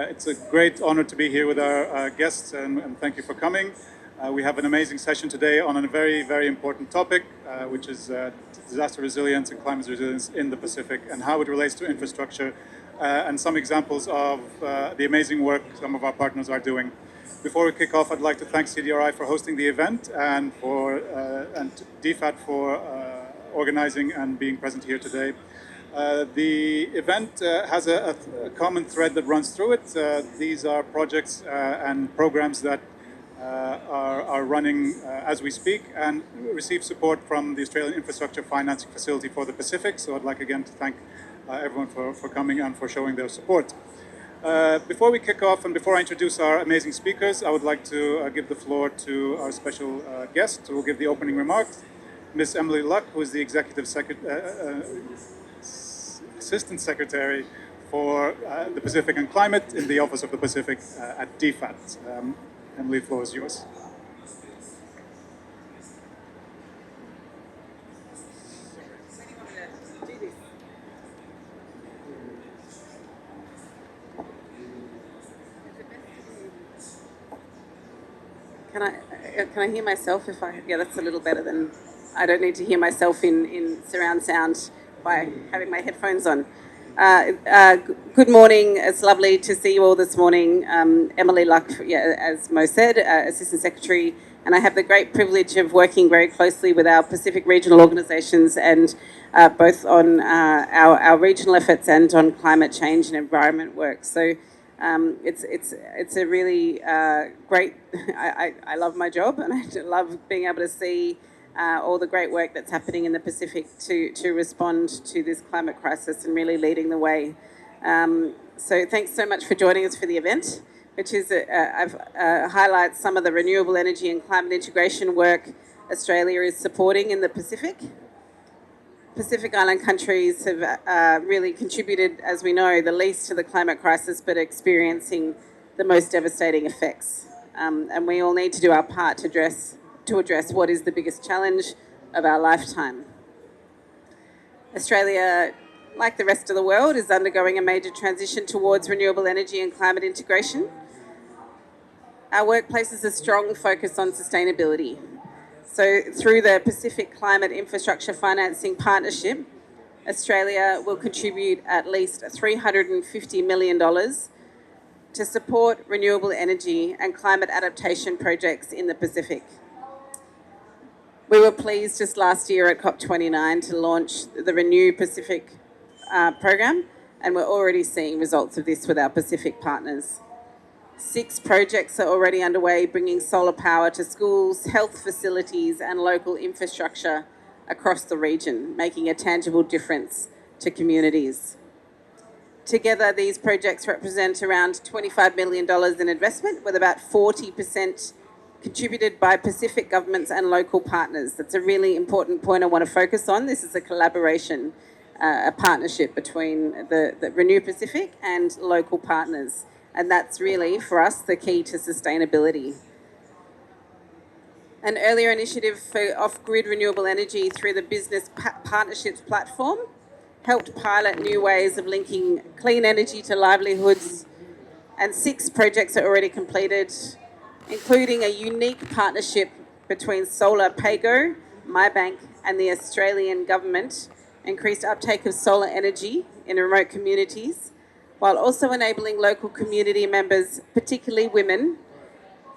It's a great honor to be here with our guests, and thank you for coming. We have an amazing session today on a very, very important topic, which is disaster resilience and climate resilience in the Pacific and how it relates to infrastructure, and some examples of the amazing work some of our partners are doing. Before we kick off, I'd like to thank CDRI for hosting the event and DFAT for organizing and being present here today. The event has a common thread that runs through it. These are projects and programs that are running as we speak and receive support from the Australian Infrastructure Financing Facility for the Pacific. So I'd like again to thank everyone for coming and for showing their support. Before we kick off and before I introduce our amazing speakers, I would like to give the floor to our special guest who will give the opening remarks, Ms. Emily Luck, who is the Executive Assistant Secretary for the Pacific and Climate in the Office of the Pacific at DFAT. Emily, the floor is yours. Can I hear myself yeah, that's a little better than, I don't need to hear myself in surround sound by having my headphones on. Good morning. It's lovely to see you all this morning. Emily Luck, as Mo said, Assistant Secretary, and I have the great privilege of working very closely with our Pacific regional organisations and both on our regional efforts and on climate change and environment work. So it's a really great. I love my job and I love being able to see all the great work that's happening in the Pacific to respond to this climate crisis and really leading the way. So thanks so much for joining us for the event, which is highlights some of the renewable energy and climate integration work Australia is supporting in the Pacific. Pacific Island countries have really contributed, as we know, the least to the climate crisis, but experiencing the most devastating effects. And we all need to do our part to address what is the biggest challenge of our lifetime. Australia, like the rest of the world, is undergoing a major transition towards renewable energy and climate integration. Our work places a strong focus on sustainability. So through the Pacific Climate Infrastructure Financing Partnership, Australia will contribute at least $350 million to support renewable energy and climate adaptation projects in the Pacific. We were pleased just last year at COP29 to launch the Renew Pacific program, and we're already seeing results of this with our Pacific partners. 6 projects are already underway, bringing solar power to schools, health facilities and local infrastructure across the region, making a tangible difference to communities. Together, these projects represent around $25 million in investment, with about 40% contributed by Pacific governments and local partners. That's a really important point I want to focus on. This is a collaboration, a partnership between the Renew Pacific and local partners. And that's really, for us, the key to sustainability. An earlier initiative for off-grid renewable energy through the Business Partnerships platform helped pilot new ways of linking clean energy to livelihoods, and 6 projects are already completed, including a unique partnership between Solar Paygo, MyBank and the Australian government, increased uptake of solar energy in remote communities, while also enabling local community members, particularly women,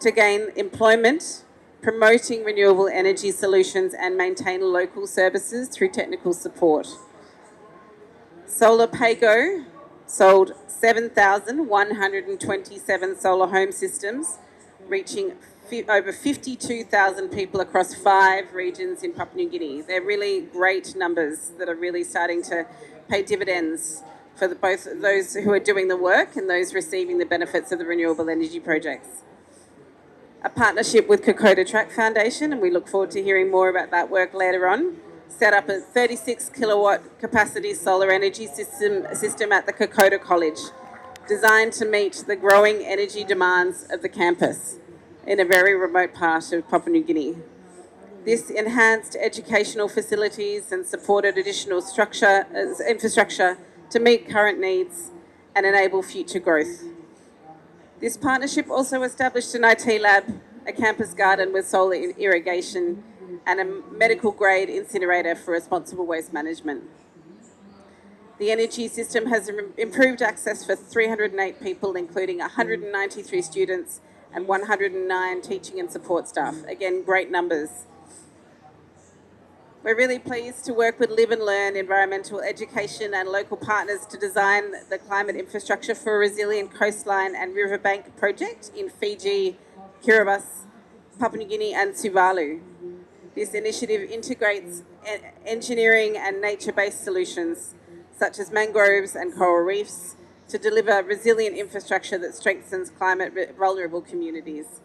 to gain employment, promoting renewable energy solutions and maintain local services through technical support. Solar Paygo sold 7,127 solar home systems, reaching over 52,000 people across 5 regions in Papua New Guinea. They're really great numbers that are really starting to pay dividends for both those who are doing the work and those receiving the benefits of the renewable energy projects. A partnership with Kokoda Track Foundation, and we look forward to hearing more about that work later on, set up a 36 kilowatt capacity solar energy system at the Kokoda College, designed to meet the growing energy demands of the campus in a very remote part of Papua New Guinea. This enhanced educational facilities and supported additional infrastructure to meet current needs and enable future growth. This partnership also established an IT lab, a campus garden with solar irrigation, and a medical-grade incinerator for responsible waste management. The energy system has improved access for 308 people, including 193 students and 109 teaching and support staff. Again, great numbers. We're really pleased to work with Live and Learn Environmental Education and local partners to design the climate infrastructure for a resilient coastline and riverbank project in Fiji, Kiribati, Papua New Guinea and Tuvalu. This initiative integrates engineering and nature-based solutions such as mangroves and coral reefs to deliver resilient infrastructure that strengthens climate-vulnerable communities.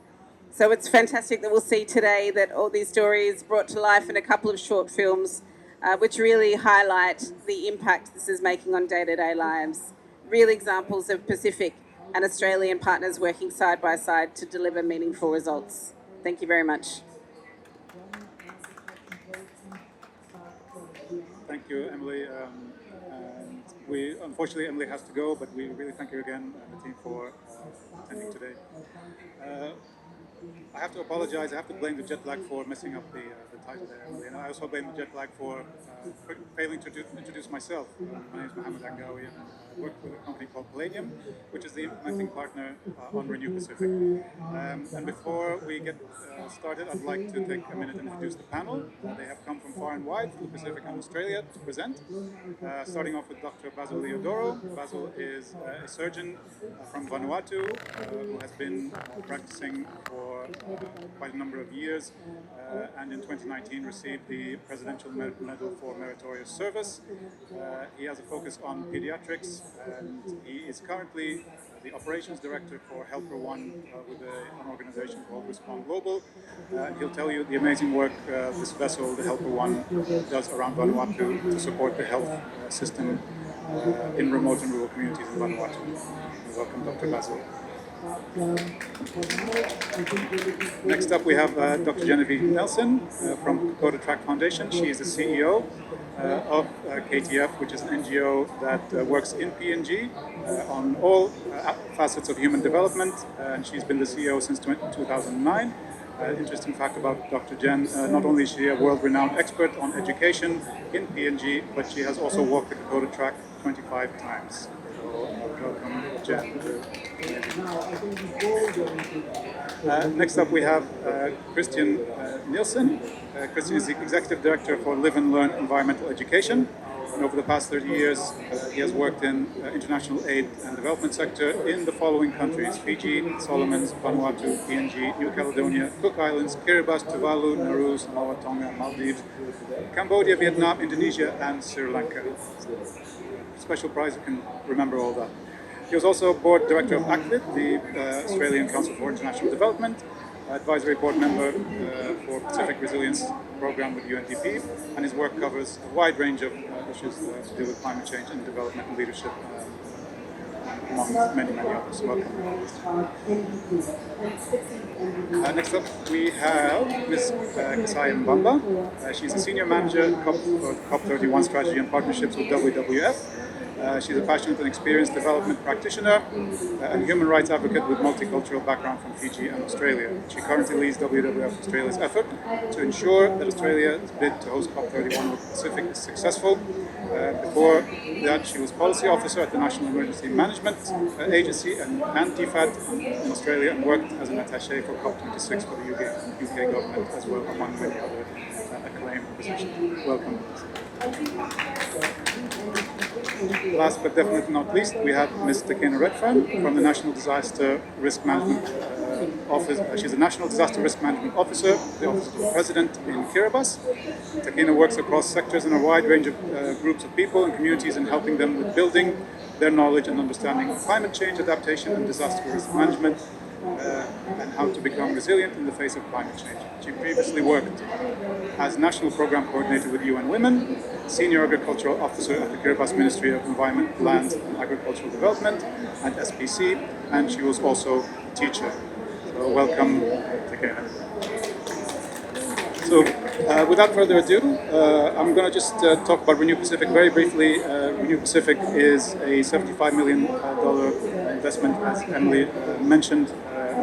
So it's fantastic that we'll see today that all these stories brought to life in a couple of short films which really highlight the impact this is making on day-to-day lives. Real examples of Pacific and Australian partners working side by side to deliver meaningful results. Thank you very much. Thank you, Emily. Unfortunately, Emily has to go, but we really thank you again, the team, for attending today. I have to apologize. I have to blame the jet lag for messing up the title there, Emily. And I also blame the jet lag for failing to introduce myself. My name is Mohammed Angawi, and I work with a company called Pavilion, which is the implementing partner on Renew Pacific. And before we get started, I'd like to take a minute and introduce the panel. They have come from far and wide, from the Pacific and Australia, to present. Starting off with Dr. Basil Leodoro. Basil is a surgeon from Vanuatu who has been practicing for quite a number of years, and in 2019 received the Presidential Medal for Meritorious Service. He has a focus on pediatrics, and he is currently the operations director for Helper One with an organization called Respond Global. He'll tell you the amazing work this vessel, the Helper One, does around Vanuatu to support the health system in remote and rural communities in Vanuatu. Welcome, Dr. Basil. Next up, we have Dr. Genevieve Nelson from Dakota Track Foundation. She is the CEO of KTF, which is an NGO that works in PNG on all facets of human development, and she's been the CEO since 2009. Interesting fact about Dr. Jen, not only is she a world-renowned expert on education in PNG, but she has also walked the Dakota Track 25 times. Welcome, Jen. Next up, we have Christian Nielsen. Christian is the Executive Director for Live and Learn Environmental Education. And over the past 30 years, he has worked in international aid and development sector in the following countries: Fiji, Solomons, Vanuatu, PNG, New Caledonia, Cook Islands, Kiribati, Tuvalu, Nauru, Samoa, Tonga, Maldives, Cambodia, Vietnam, Indonesia, and Sri Lanka. Special prize, you can remember all that. He was also board director of ACVID, the Australian Council for International Development, advisory board member for Pacific Resilience Program with UNDP, and his work covers a wide range of issues to do with climate change and development and leadership, among many, many others. Welcome. Next up, we have Ms. Kasai Mbamba. She's a senior manager for COP31 strategy and partnerships with WWF. She's a passionate and experienced development practitioner and human rights advocate with multicultural background from Fiji and Australia. She currently leads WWF Australia's effort to ensure that Australia's bid to host COP31 with the Pacific is successful. Before that, she was policy officer at the National Emergency Management Agency and DFAT in Australia, and worked as an attaché for COP26 for the UK government as well, among many other acclaimed positions. Welcome. Last but definitely not least, we have Ms. Takena Redfern from the National Disaster Risk Management Office. She's a National Disaster Risk Management Officer, the Office of the President in Kiribati. Takena works across sectors and a wide range of groups of people and communities in helping them with building their knowledge and understanding of climate change adaptation and disaster risk management, and how to become resilient in the face of climate change. She previously worked as National Program Coordinator with UN Women, Senior Agricultural Officer at the Kiribati Ministry of Environment, Land and Agricultural Development and SPC, and she was also a teacher. So welcome, Takena. So without further ado, I'm going to just talk about Renew Pacific very briefly. Renew Pacific is a $75 million investment, as Emily mentioned.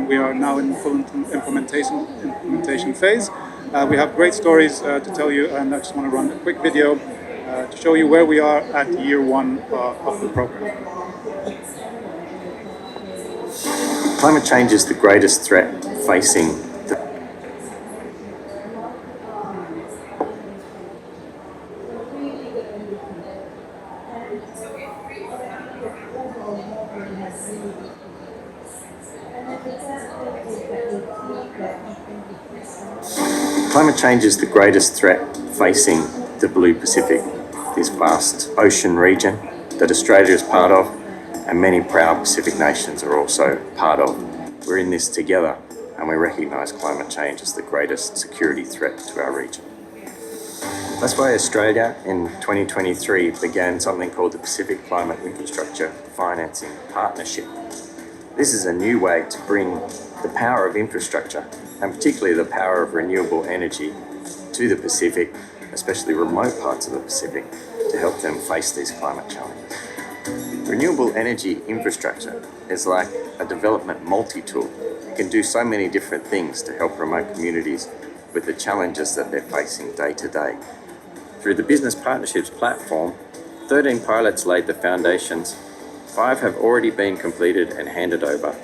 We are now in full implementation phase. We have great stories to tell you, and I just want to run a quick video to show you where we are at year one of the program. Climate change is the greatest threat facing the Climate change is the greatest threat facing the Blue Pacific, this vast ocean region that Australia is part of, and many proud Pacific nations are also part of. We're in this together, and we recognise climate change as the greatest security threat to our region. That's why Australia in 2023 began something called the Pacific Climate Infrastructure Financing Partnership. This is a new way to bring the power of infrastructure, and particularly the power of renewable energy, to the Pacific, especially remote parts of the Pacific, to help them face these climate challenges. Renewable energy infrastructure is like a development multi-tool. It can do so many different things to help remote communities with the challenges that they're facing day to day. Through the Business Partnerships platform, 13 pilots laid the foundations, 5 have already been completed and handed over.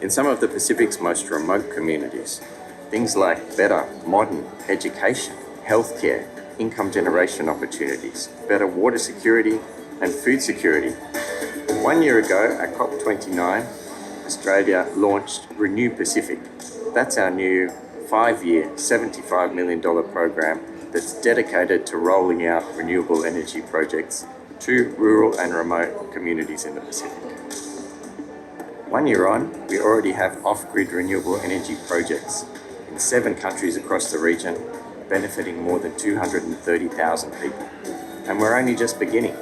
In some of the Pacific's most remote communities, things like better modern education, healthcare, income generation opportunities, better water security and food security. 1 year ago at COP29, Australia launched Renew Pacific. That's our new 5-year, $75 million program that's dedicated to rolling out renewable energy projects to rural and remote communities in the Pacific. 1 year on, we already have off-grid renewable energy projects in 7 countries across the region, benefiting more than 230,000 people. And we're only just beginning.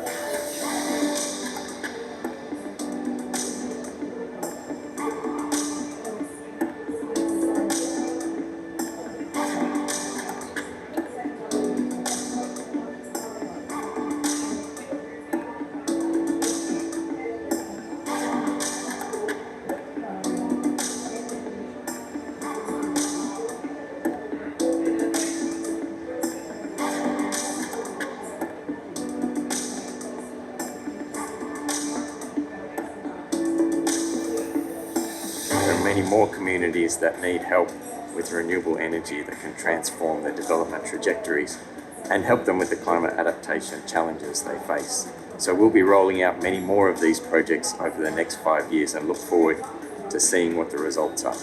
Many more communities that need help with renewable energy that can transform their development trajectories and help them with the climate adaptation challenges they face. So we'll be rolling out many more of these projects over the next 5 years and look forward to seeing what the results are.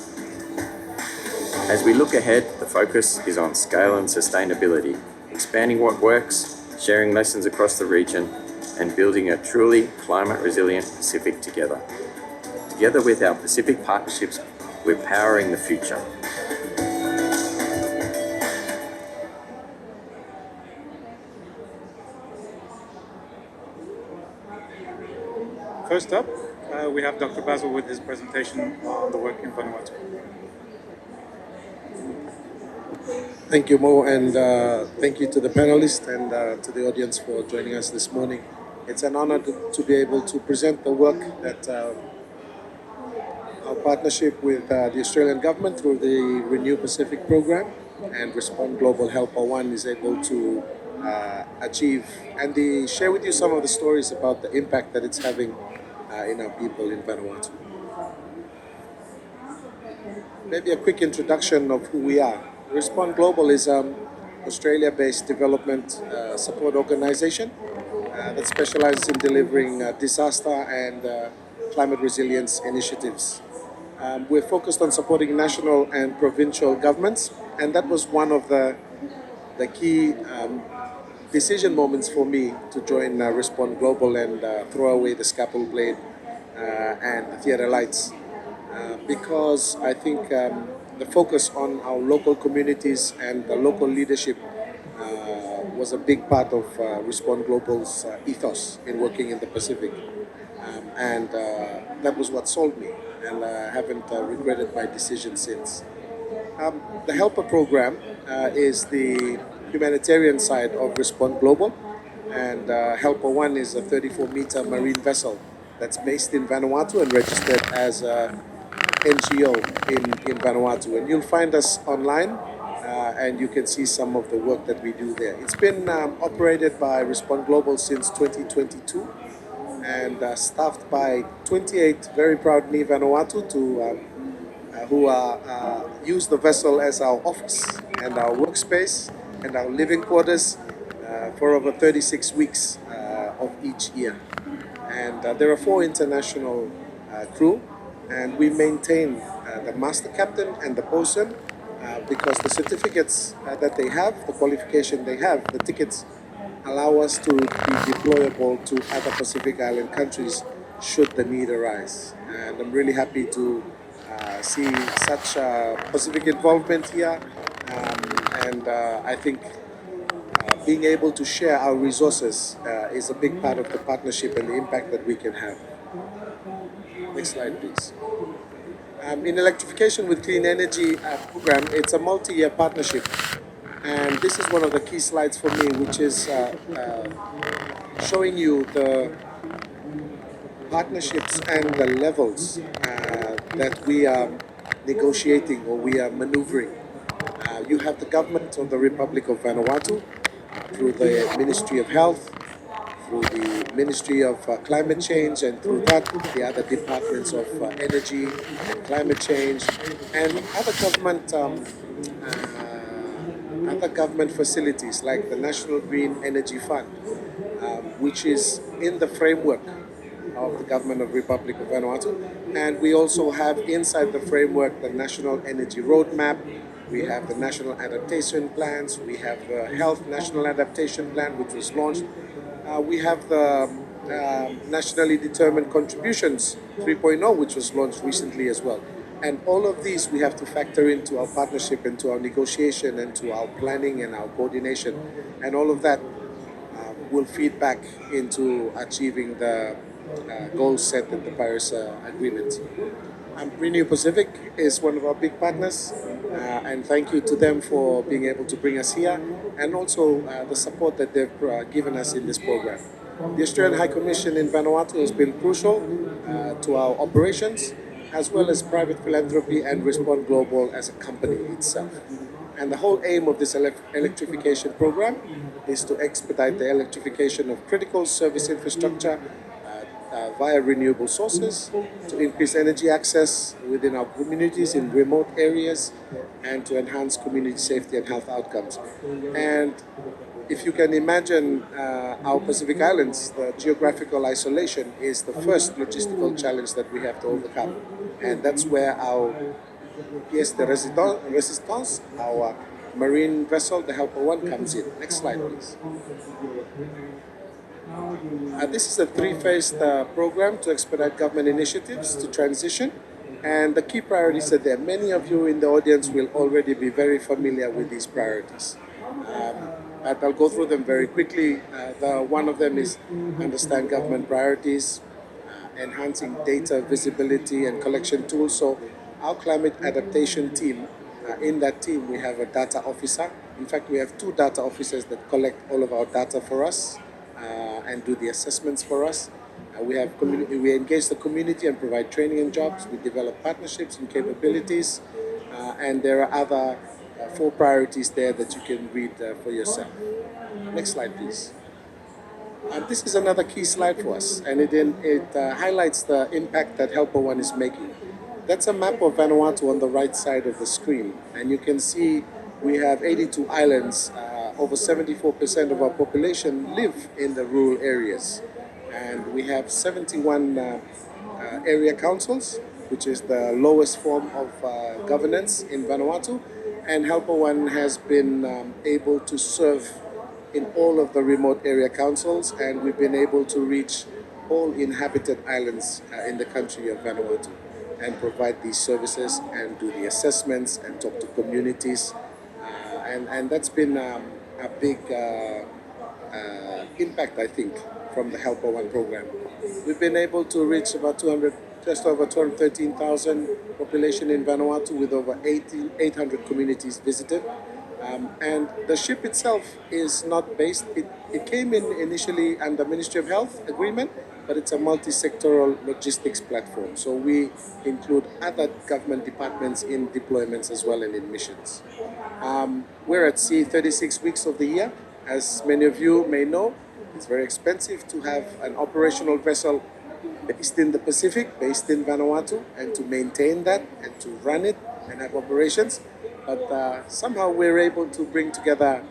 As we look ahead, the focus is on scale and sustainability, expanding what works, sharing lessons across the region, and building a truly climate resilient Pacific together. Together with our Pacific partnerships, we're powering the future. First up, we have Dr. Basil with his presentation on the work in Vanuatu. Thank you, Mo, and thank you to the panelists and to the audience for joining us this morning. It's an honor to be able to present the work that our partnership with the Australian government through the Renew Pacific program and Respond Global Helper One is able to achieve, and share with you some of the stories about the impact that it's having in our people in Vanuatu. Maybe a quick introduction of who we are. Respond Global is an Australia-based development support organization that specializes in delivering disaster and climate resilience initiatives. We're focused on supporting national and provincial governments, and that was one of the key decision moments for me to join Respond Global and throw away the scalpel blade and the theatre lights, because I think the focus on our local communities and the local leadership was a big part of Respond Global's ethos in working in the Pacific. And that was what sold me, and I haven't regretted my decision since. The Helper program is the humanitarian side of Respond Global, and Helper One is a 34-meter marine vessel that's based in Vanuatu and registered as a NGO in Vanuatu. And you'll find us online and you can see some of the work that we do there. It's been operated by Respond Global since 2022 and staffed by 28 very proud Ni Vanuatu who use the vessel as our office and our workspace and our living quarters for over 36 weeks of each year. And there are 4 international crew, and we maintain the master captain and the bosun because the certificates that they have, the qualification they have, the tickets allow us to be deployable to other Pacific Island countries should the need arise. And I'm really happy to see such Pacific involvement here, and I think being able to share our resources is a big part of the partnership and the impact that we can have. Next slide, please. In electrification with clean energy program, it's a multi-year partnership, and this is one of the key slides for me, which is showing you the partnerships and the levels that we are negotiating or we are maneuvering. You have the government of the Republic of Vanuatu through the Ministry of Health, through the Ministry of Climate Change, and through that the other departments of energy and climate change, and other government facilities like the National Green Energy Fund, which is in the framework of the government of Republic of Vanuatu. And we also have inside the framework the National Energy Roadmap, we have the National Adaptation Plans, we have the Health National Adaptation Plan, which was launched. We have the Nationally Determined Contributions 3.0, which was launched recently as well. And all of these we have to factor into our partnership, into our negotiation, and to our planning and our coordination. And all of that will feed back into achieving the goals set in the Paris Agreement. Renew Pacific is one of our big partners, and thank you to them for being able to bring us here, and also the support that they've given us in this program. The Australian High Commission in Vanuatu has been crucial to our operations, as well as private philanthropy and Respond Global as a company itself. And the whole aim of this electrification program is to expedite the electrification of critical service infrastructure via renewable sources, to increase energy access within our communities in remote areas, and to enhance community safety and health outcomes. And if you can imagine our Pacific Islands, the geographical isolation is the first logistical challenge that we have to overcome. And that's where our pièce de résistance, our marine vessel, the Helper One, comes in. Next slide, please. This is a 3-phased program to expedite government initiatives to transition, and the key priorities are there. Many of you in the audience will already be very familiar with these priorities, but I'll go through them very quickly. One of them is understand government priorities, enhancing data visibility and collection tools. So our climate adaptation team, in that team we have a data officer. In fact, we have 2 data officers that collect all of our data for us and do the assessments for us. We engage the community and provide training and jobs. We develop partnerships and capabilities, and there are other 4 priorities there that you can read for yourself. Next slide, please. This is another key slide for us, and it highlights the impact that Helper One is making. That's a map of Vanuatu on the right side of the screen, and you can see we have 82 islands. Over 74% of our population live in the rural areas, and we have 71 area councils, which is the lowest form of governance in Vanuatu, and Helper One has been able to serve in all of the remote area councils, and we've been able to reach all inhabited islands in the country of Vanuatu and provide these services and do the assessments and talk to communities, and that's been a big impact, I think, from the Helper One program. We've been able to reach about just over 213,000 population in Vanuatu with over 800 communities visited. And the ship itself is not based, it came in initially under Ministry of Health agreement, but it's a multi-sectoral logistics platform. So we include other government departments in deployments as well and in missions. We're at sea 36 weeks of the year. As many of you may know, it's very expensive to have an operational vessel based in the Pacific, based in Vanuatu, and to maintain that and to run it and have operations. But somehow we're able to bring together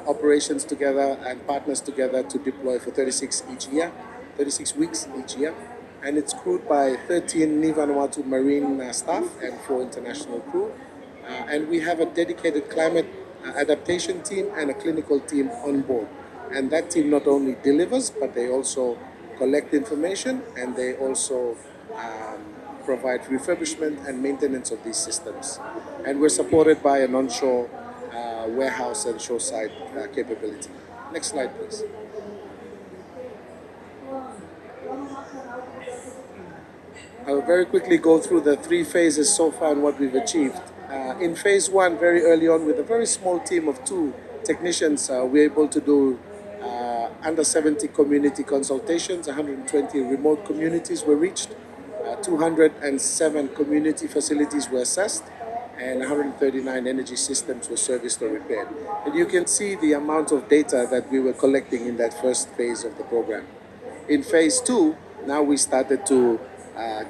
operations together and partners together to deploy for 36 weeks each year. And it's crewed by 13 Vanuatu marine staff and 4 international crew. And we have a dedicated climate adaptation team and a clinical team on board. And that team not only delivers, but they also collect information and they also provide refurbishment and maintenance of these systems. And we're supported by an onshore warehouse and shoreside capability. Next slide, please. I'll very quickly go through the 3 phases so far and what we've achieved. In phase 1, very early on, with a very small team of 2 technicians, we're able to do under 70 community consultations, 120 remote communities were reached, 207 community facilities were assessed, and 139 energy systems were serviced or repaired. And you can see the amount of data that we were collecting in that first phase of the program. In phase 2, now we started to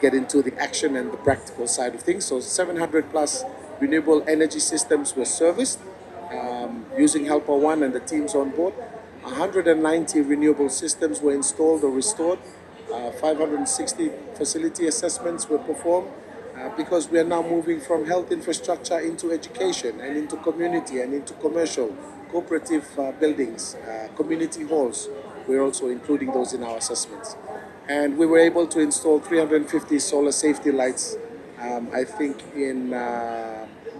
get into the action and the practical side of things. So 700 plus renewable energy systems were serviced using Helper One and the teams on board. 190 renewable systems were installed or restored. 560 facility assessments were performed because we are now moving from health infrastructure into education and into community and into commercial, cooperative buildings, community halls. We're also including those in our assessments. And we were able to install 350 solar safety lights, I think in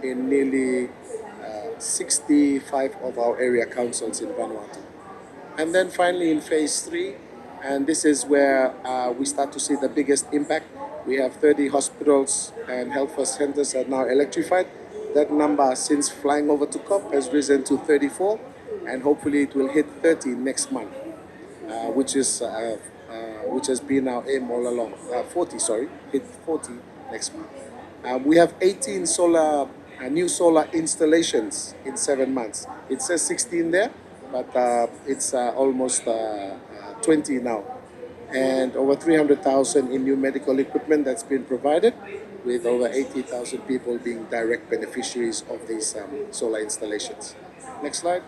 nearly 65 of our area councils in Vanuatu. And then finally in phase 3, and this is where we start to see the biggest impact. We have 30 hospitals and health centers are now electrified. That number since flying over to COP has risen to 34, and hopefully it will hit 30 next month, which has been our aim all along. 40, sorry, hit 40 next month. We have 18 new solar installations in 7 months. It says 16 there, but it's almost 20 now. And over 300,000 in new medical equipment that's been provided, with over 80,000 people being direct beneficiaries of these solar installations. Next slide.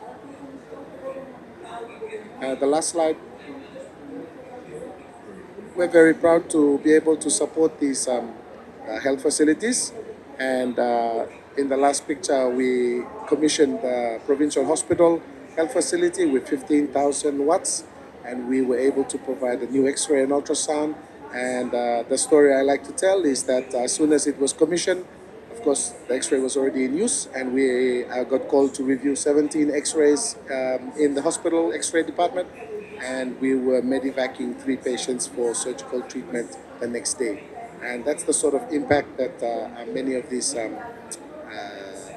The last slide. We're very proud to be able to support these health facilities, and in the last picture we commissioned the provincial hospital health facility with 15,000 watts, and we were able to provide a new X-ray and ultrasound. And the story I like to tell is that as soon as it was commissioned, of course the X-ray was already in use, and we got called to review 17 X-rays in the hospital X-ray department, and we were medevacing 3 patients for surgical treatment the next day. And that's the sort of impact that many of these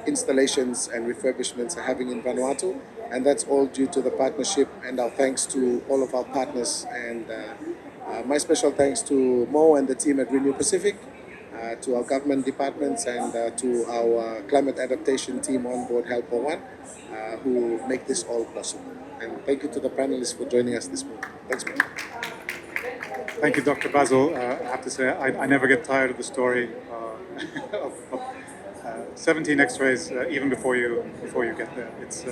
installations and refurbishments are having in Vanuatu, and that's all due to the partnership, and our thanks to all of our partners, and my special thanks to Mo and the team at Renew Pacific, to our government departments, and to our climate adaptation team on board Helper One, who make this all possible. And thank you to the panelists for joining us this morning. Thanks, Mo. Thank you, Dr. Basil. I have to say, I never get tired of the story of 17 X-rays even before you get there. It's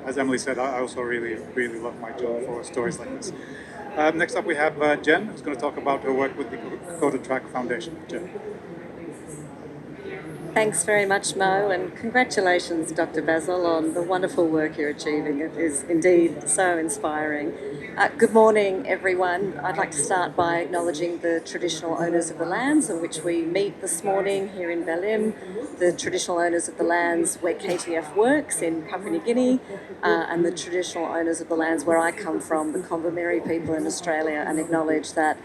as Emily said, I also really love my job for stories like this. Next up, we have Jen, who's going to talk about her work with the Code Track Foundation. Jen. Thanks very much, Mo, and congratulations, Dr. Basil, on the wonderful work you're achieving. It is indeed so inspiring. Good morning, everyone. I'd like to start by acknowledging the traditional owners of the lands on which we meet this morning here in Pavilion, the traditional owners of the lands where KTF works in Papua New Guinea, and the traditional owners of the lands where I come from, the Kombumerri people in Australia, and acknowledge that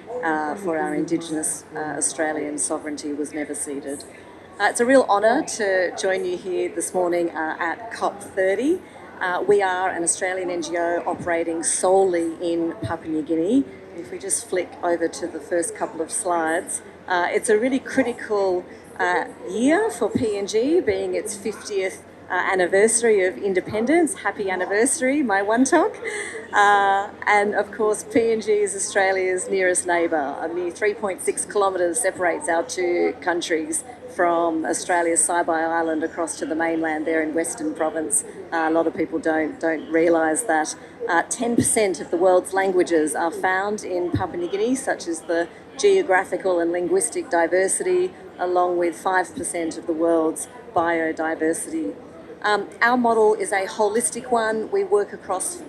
for our Indigenous Australian sovereignty was never ceded. It's a real honour to join you here this morning at COP30. We are an Australian NGO operating solely in Papua New Guinea, if we just flick over to the first couple of slides, it's a really critical year for PNG, being its 50th anniversary of independence. Happy anniversary, my Wantok. And of course, PNG is Australia's nearest neighbour. A mere 3.6 kilometres separates our two countries from Australia's Saibai Island across to the mainland there in Western Province. A lot of people don't realise that 10% of the world's languages are found in Papua New Guinea, such as the geographical and linguistic diversity, along with 5% of the world's biodiversity. Our model is a holistic one. We work across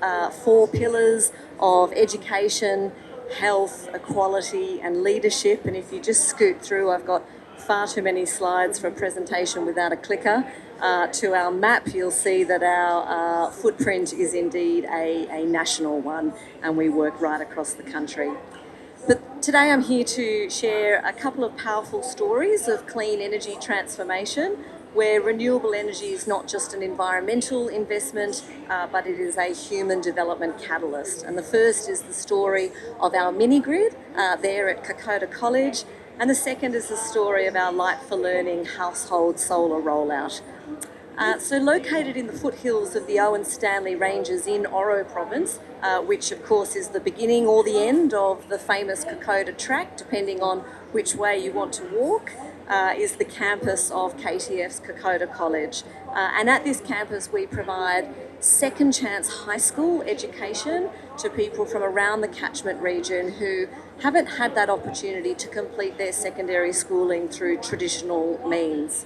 4 pillars of education, health, equality and leadership. And if you just scoot through, I've got far too many slides for a presentation without a clicker. To our map, you'll see that our footprint is indeed a national one, and we work right across the country. But today I'm here to share a couple of powerful stories of clean energy transformation, where renewable energy is not just an environmental investment, but it is a human development catalyst. And the first is the story of our mini-grid there at Kokoda College, and the second is the story of our Light for Learning household solar rollout. So located in the foothills of the Owen Stanley Ranges in Oro Province, which of course is the beginning or the end of the famous Kokoda track, depending on which way you want to walk, is the campus of KTF's Kokoda College. And at this campus we provide second chance high school education to people from around the catchment region who haven't had that opportunity to complete their secondary schooling through traditional means.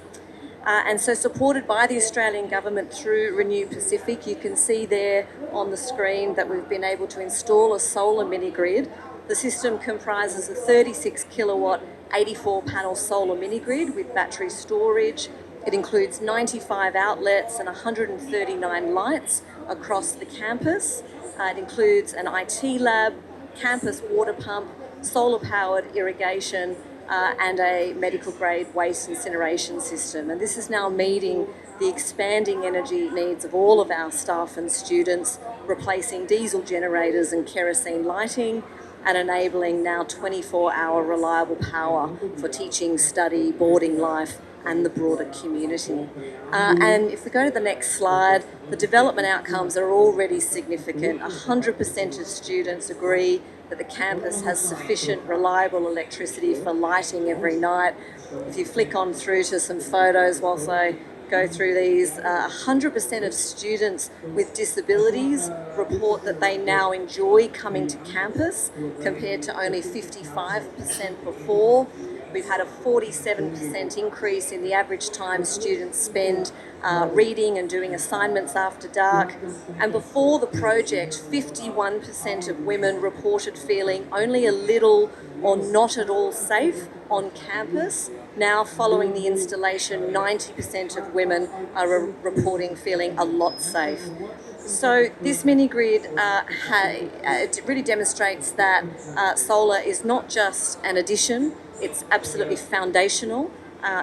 And so supported by the Australian government through Renew Pacific, you can see there on the screen that we've been able to install a solar mini-grid. The system comprises a 36 kilowatt 84 panel solar mini-grid with battery storage. It includes 95 outlets and 139 lights across the campus. It includes an IT lab, campus water pump, solar powered irrigation, and a medical grade waste incineration system. And this is now meeting the expanding energy needs of all of our staff and students, replacing diesel generators and kerosene lighting, and enabling now 24-hour reliable power for teaching, study, boarding life and the broader community. And if we go to the next slide, the development outcomes are already significant. 100% of students agree that the campus has sufficient reliable electricity for lighting every night. If you flick on through to some photos whilst I go through these, 100% of students with disabilities report that they now enjoy coming to campus compared to only 55% before. We've had a 47% increase in the average time students spend reading and doing assignments after dark. And before the project, 51% of women reported feeling only a little or not at all safe on campus. Now, following the installation, 90% of women are reporting feeling a lot safe. So this mini-grid it really demonstrates that solar is not just an addition, it's absolutely foundational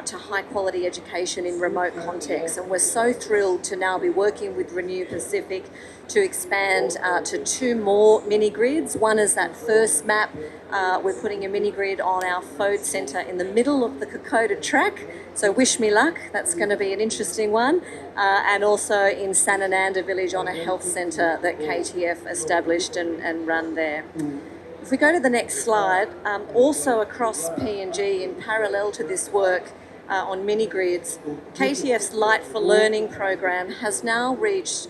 to high quality education in remote contexts, and we're so thrilled to now be working with Renew Pacific to expand to 2 more mini grids. One is that first map. We're putting a mini grid on our Fode Centre in the middle of the Kokoda track, so wish me luck, that's going to be an interesting one, and also in Sanananda village on a health centre that KTF established and run there. If we go to the next slide, also across PNG in parallel to this work on mini-grids, KTF's Light for Learning program has now reached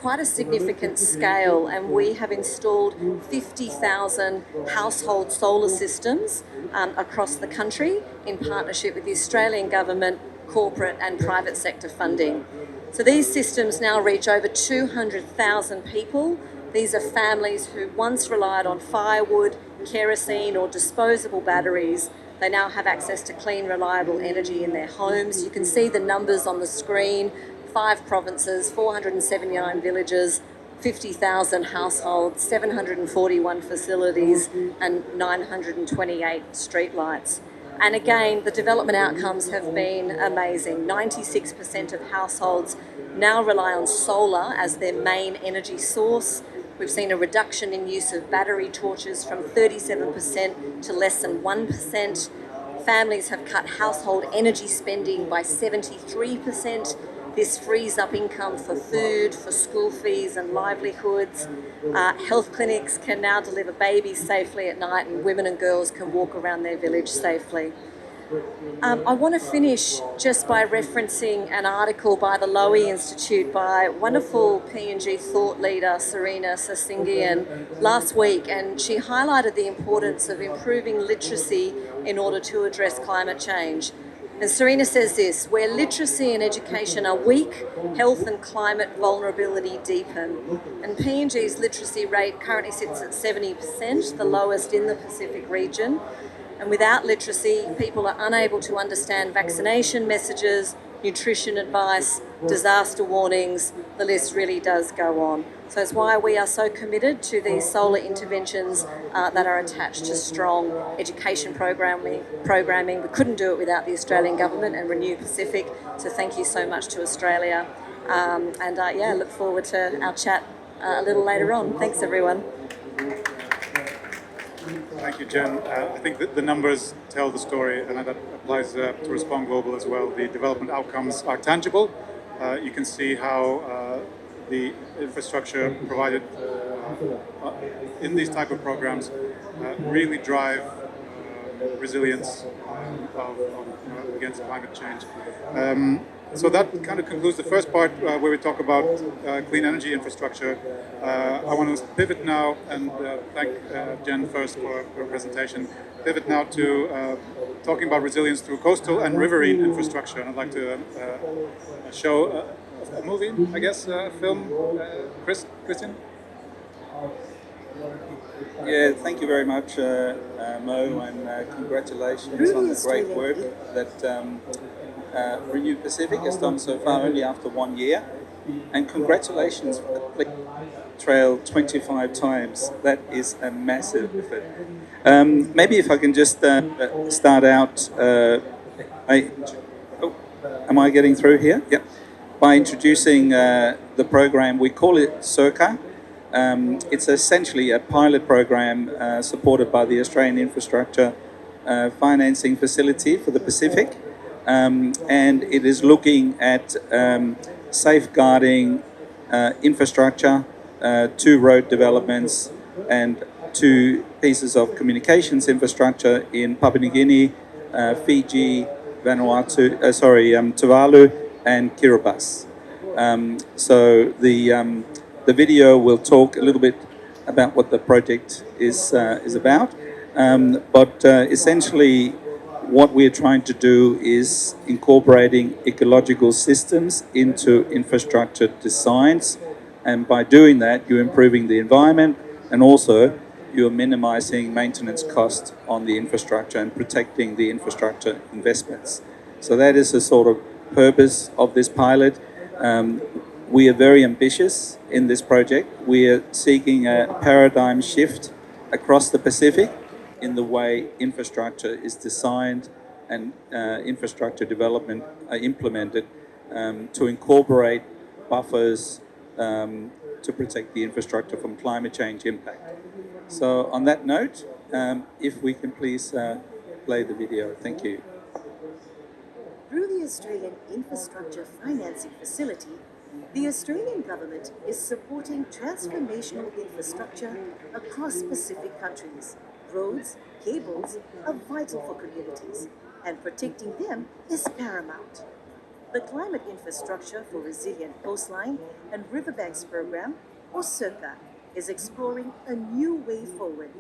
quite a significant scale, and we have installed 50,000 household solar systems across the country in partnership with the Australian government, corporate and private sector funding. So these systems now reach over 200,000 people. These are families who once relied on firewood, kerosene or disposable batteries. They now have access to clean, reliable energy in their homes. You can see the numbers on the screen: 5 provinces, 479 villages, 50,000 households, 741 facilities and 928 streetlights. And again, the development outcomes have been amazing. 96% of households now rely on solar as their main energy source. We've seen a reduction in use of battery torches from 37% to less than 1%. Families have cut household energy spending by 73%. This frees up income for food, for school fees and livelihoods. Health clinics can now deliver babies safely at night, and women and girls can walk around their village safely. I want to finish just by referencing an article by the Lowy Institute by wonderful PNG thought leader Serena Sasingian last week, and she highlighted the importance of improving literacy in order to address climate change. And Serena says this: where literacy and education are weak, health and climate vulnerability deepen. And PNG's literacy rate currently sits at 70%, the lowest in the Pacific region. And without literacy, people are unable to understand vaccination messages, nutrition advice, disaster warnings. The list really does go on. So it's why we are so committed to these solar interventions that are attached to strong education programming. We couldn't do it without the Australian government and Renew Pacific. So thank you so much to Australia. Look forward to our chat a little later on. Thanks, everyone. Thank you, Jen. I think that the numbers tell the story, and that applies to Respond Global as well. The development outcomes are tangible. You can see how the infrastructure provided in these type of programs really drive resilience against climate change. So that kind of concludes the first part where we talk about clean energy infrastructure. I want to pivot now and thank Jen first for her presentation. Pivot now to talking about resilience through coastal and riverine infrastructure. And I'd like to show a movie, I guess, a film. Christian? Yeah, thank you very much, Mo, and congratulations on the great work that Renew Pacific has done so far, only after 1 year. And congratulations for completing the trail 25 times. That is a massive effort. Maybe if I can just start out, am I getting through here? Yep. By introducing the program, we call it CIRCA. It's essentially a pilot program supported by the Australian Infrastructure Financing Facility for the Pacific. And it is looking at safeguarding infrastructure, 2 road developments and 2 pieces of communications infrastructure in Papua New Guinea, Fiji, Vanuatu, Tuvalu and Kiribati. So the video will talk a little bit about what the project is about, but essentially what we're trying to do is incorporating ecological systems into infrastructure designs, and by doing that you're improving the environment and also you're minimizing maintenance costs on the infrastructure and protecting the infrastructure investments. So that is the sort of purpose of this pilot. We are very ambitious in this project. We are seeking a paradigm shift across the Pacific in the way infrastructure is designed and infrastructure development are implemented to incorporate buffers to protect the infrastructure from climate change impact. So on that note, if we can please play the video. Thank you. Through the Australian Infrastructure Financing Facility, the Australian government is supporting transformational infrastructure across Pacific countries. Roads, cables are vital for communities, and protecting them is paramount. The Climate Infrastructure for Resilient Coastline and Riverbanks Program, or CIRCA, is exploring a new way forward,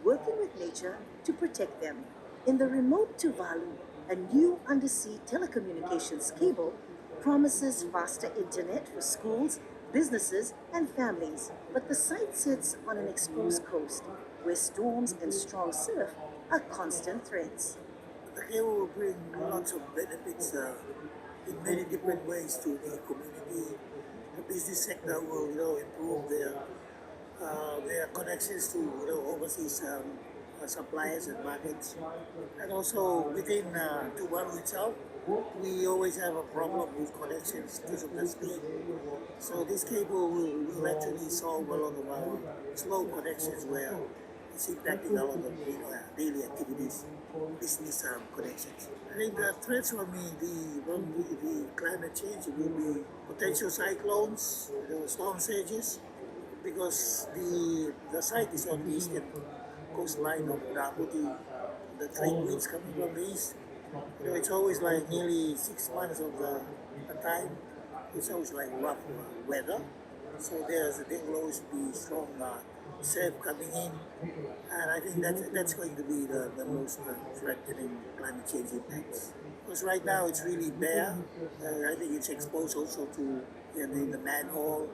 working with nature to protect them. In the remote Tuvalu, a new undersea telecommunications cable promises faster internet for schools, businesses, and families. But the site sits on an exposed coast, where storms and strong surf are constant threats. The cable will bring lots of benefits in many different ways to the community. The business sector will, improve their connections to, overseas suppliers and markets. And also within Tuvalu itself, we always have a problem with connections because of the speed. So this cable will actually solve a lot of our slow connections where it's impacting a lot of daily activities, business connections. I think the threats from the climate change will be potential cyclones, storm surges, because the site is on the eastern coastline of Djibouti. The trade winds coming from the east. It's always like nearly 6 months of the time. It's always like rough weather. So there will always be strong surf coming in, and I think that's going to be the most threatening climate change impacts. Because right now it's really bare. I think it's exposed also to the manhole.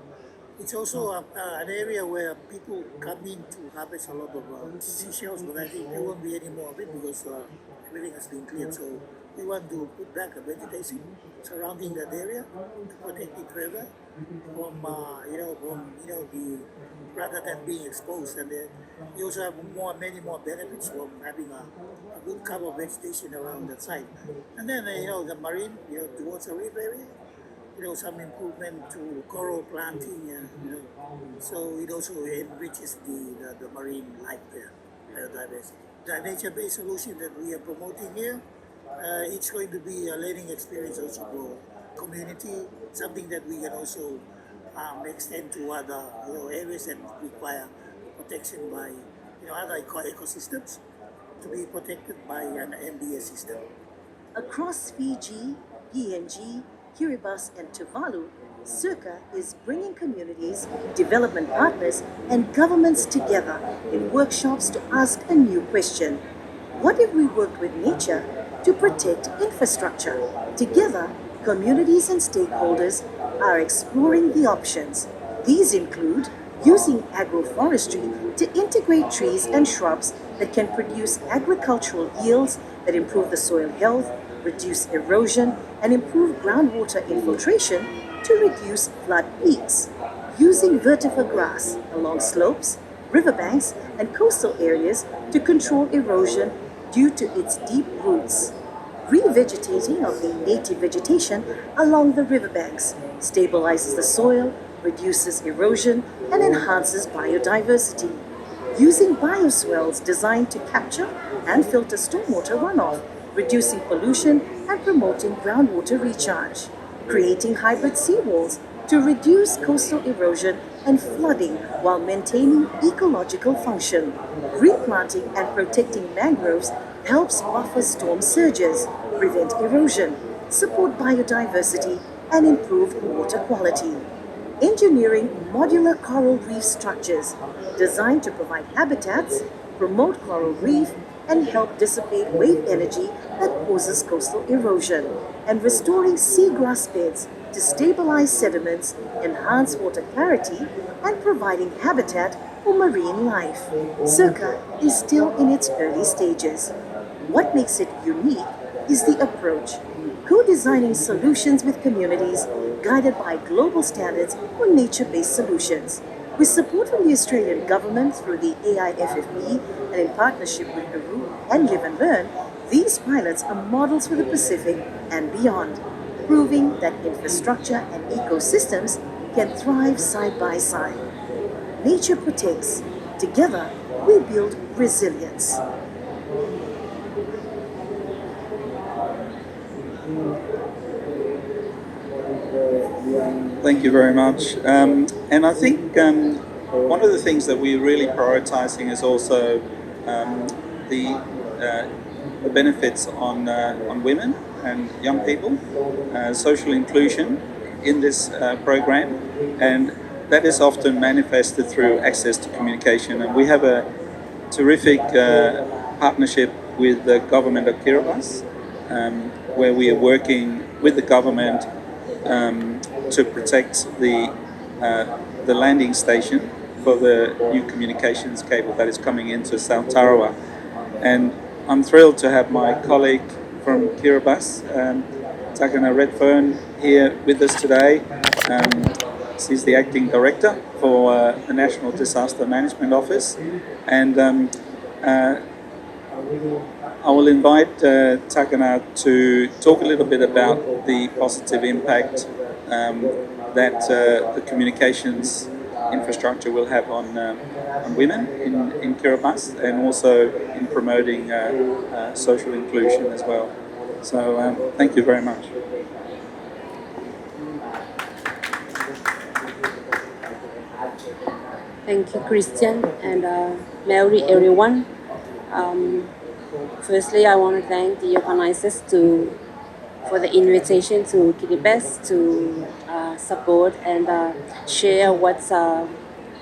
It's also an area where people come in to harvest a lot of seashells, but I think there won't be any more of it because everything has been cleared. So we want to put back a vegetation surrounding that area to protect it further from rather than being exposed. And then we also have many more benefits from having a good cover of vegetation around that site. And then the marine, towards the reef area. Some improvement to coral planting, so it also enriches the marine life there, biodiversity. The nature-based solution that we are promoting here, it's going to be a learning experience also for community, something that we can also extend to other areas that require protection by other ecosystems to be protected by an MBS system. Across Fiji, PNG, Kiribati and Tuvalu, CIRCA is bringing communities, development partners and governments together in workshops to ask a new question. What if we worked with nature to protect infrastructure? Together, communities and stakeholders are exploring the options. These include using agroforestry to integrate trees and shrubs that can produce agricultural yields that improve the soil health, reduce erosion, and improve groundwater infiltration to reduce flood peaks. Using vetiver grass along slopes, riverbanks, and coastal areas to control erosion due to its deep roots. Revegetating of the native vegetation along the riverbanks stabilizes the soil, reduces erosion, and enhances biodiversity. Using bioswales designed to capture and filter stormwater runoff, reducing pollution and promoting groundwater recharge. Creating hybrid seawalls to reduce coastal erosion and flooding while maintaining ecological function. Replanting and protecting mangroves helps buffer storm surges, prevent erosion, support biodiversity, and improve water quality. Engineering modular coral reef structures designed to provide habitats, promote coral reef, and help dissipate wave energy that causes coastal erosion, and restoring seagrass beds to stabilize sediments, enhance water clarity, and providing habitat for marine life. CIRCA is still in its early stages. What makes it unique is the approach, co-designing solutions with communities guided by global standards for nature-based solutions. With support from the Australian government through the AIFFP and in partnership with Peru and Live and Learn, these pilots are models for the Pacific and beyond, proving that infrastructure and ecosystems can thrive side by side. Nature protects. Together, we build resilience. Thank you very much. And I think one of the things that we're really prioritizing is also the benefits on women and young people, social inclusion in this program, and that is often manifested through access to communication. And we have a terrific partnership with the government of Kiribati, where we are working with the government to protect the landing station for the new communications cable that is coming into South Tarawa. And I'm thrilled to have my colleague from Kiribati, Takana Redfern, here with us today. She's the acting director for the National Disaster Management Office. And I will invite Takana to talk a little bit about the positive impact that the communications infrastructure will have on women in Kiribati, and also in promoting social inclusion as well. So thank you very much. Thank you, Christian, and Mary, everyone. Firstly, I want to thank the organizers for the invitation to Kiribati to support and share what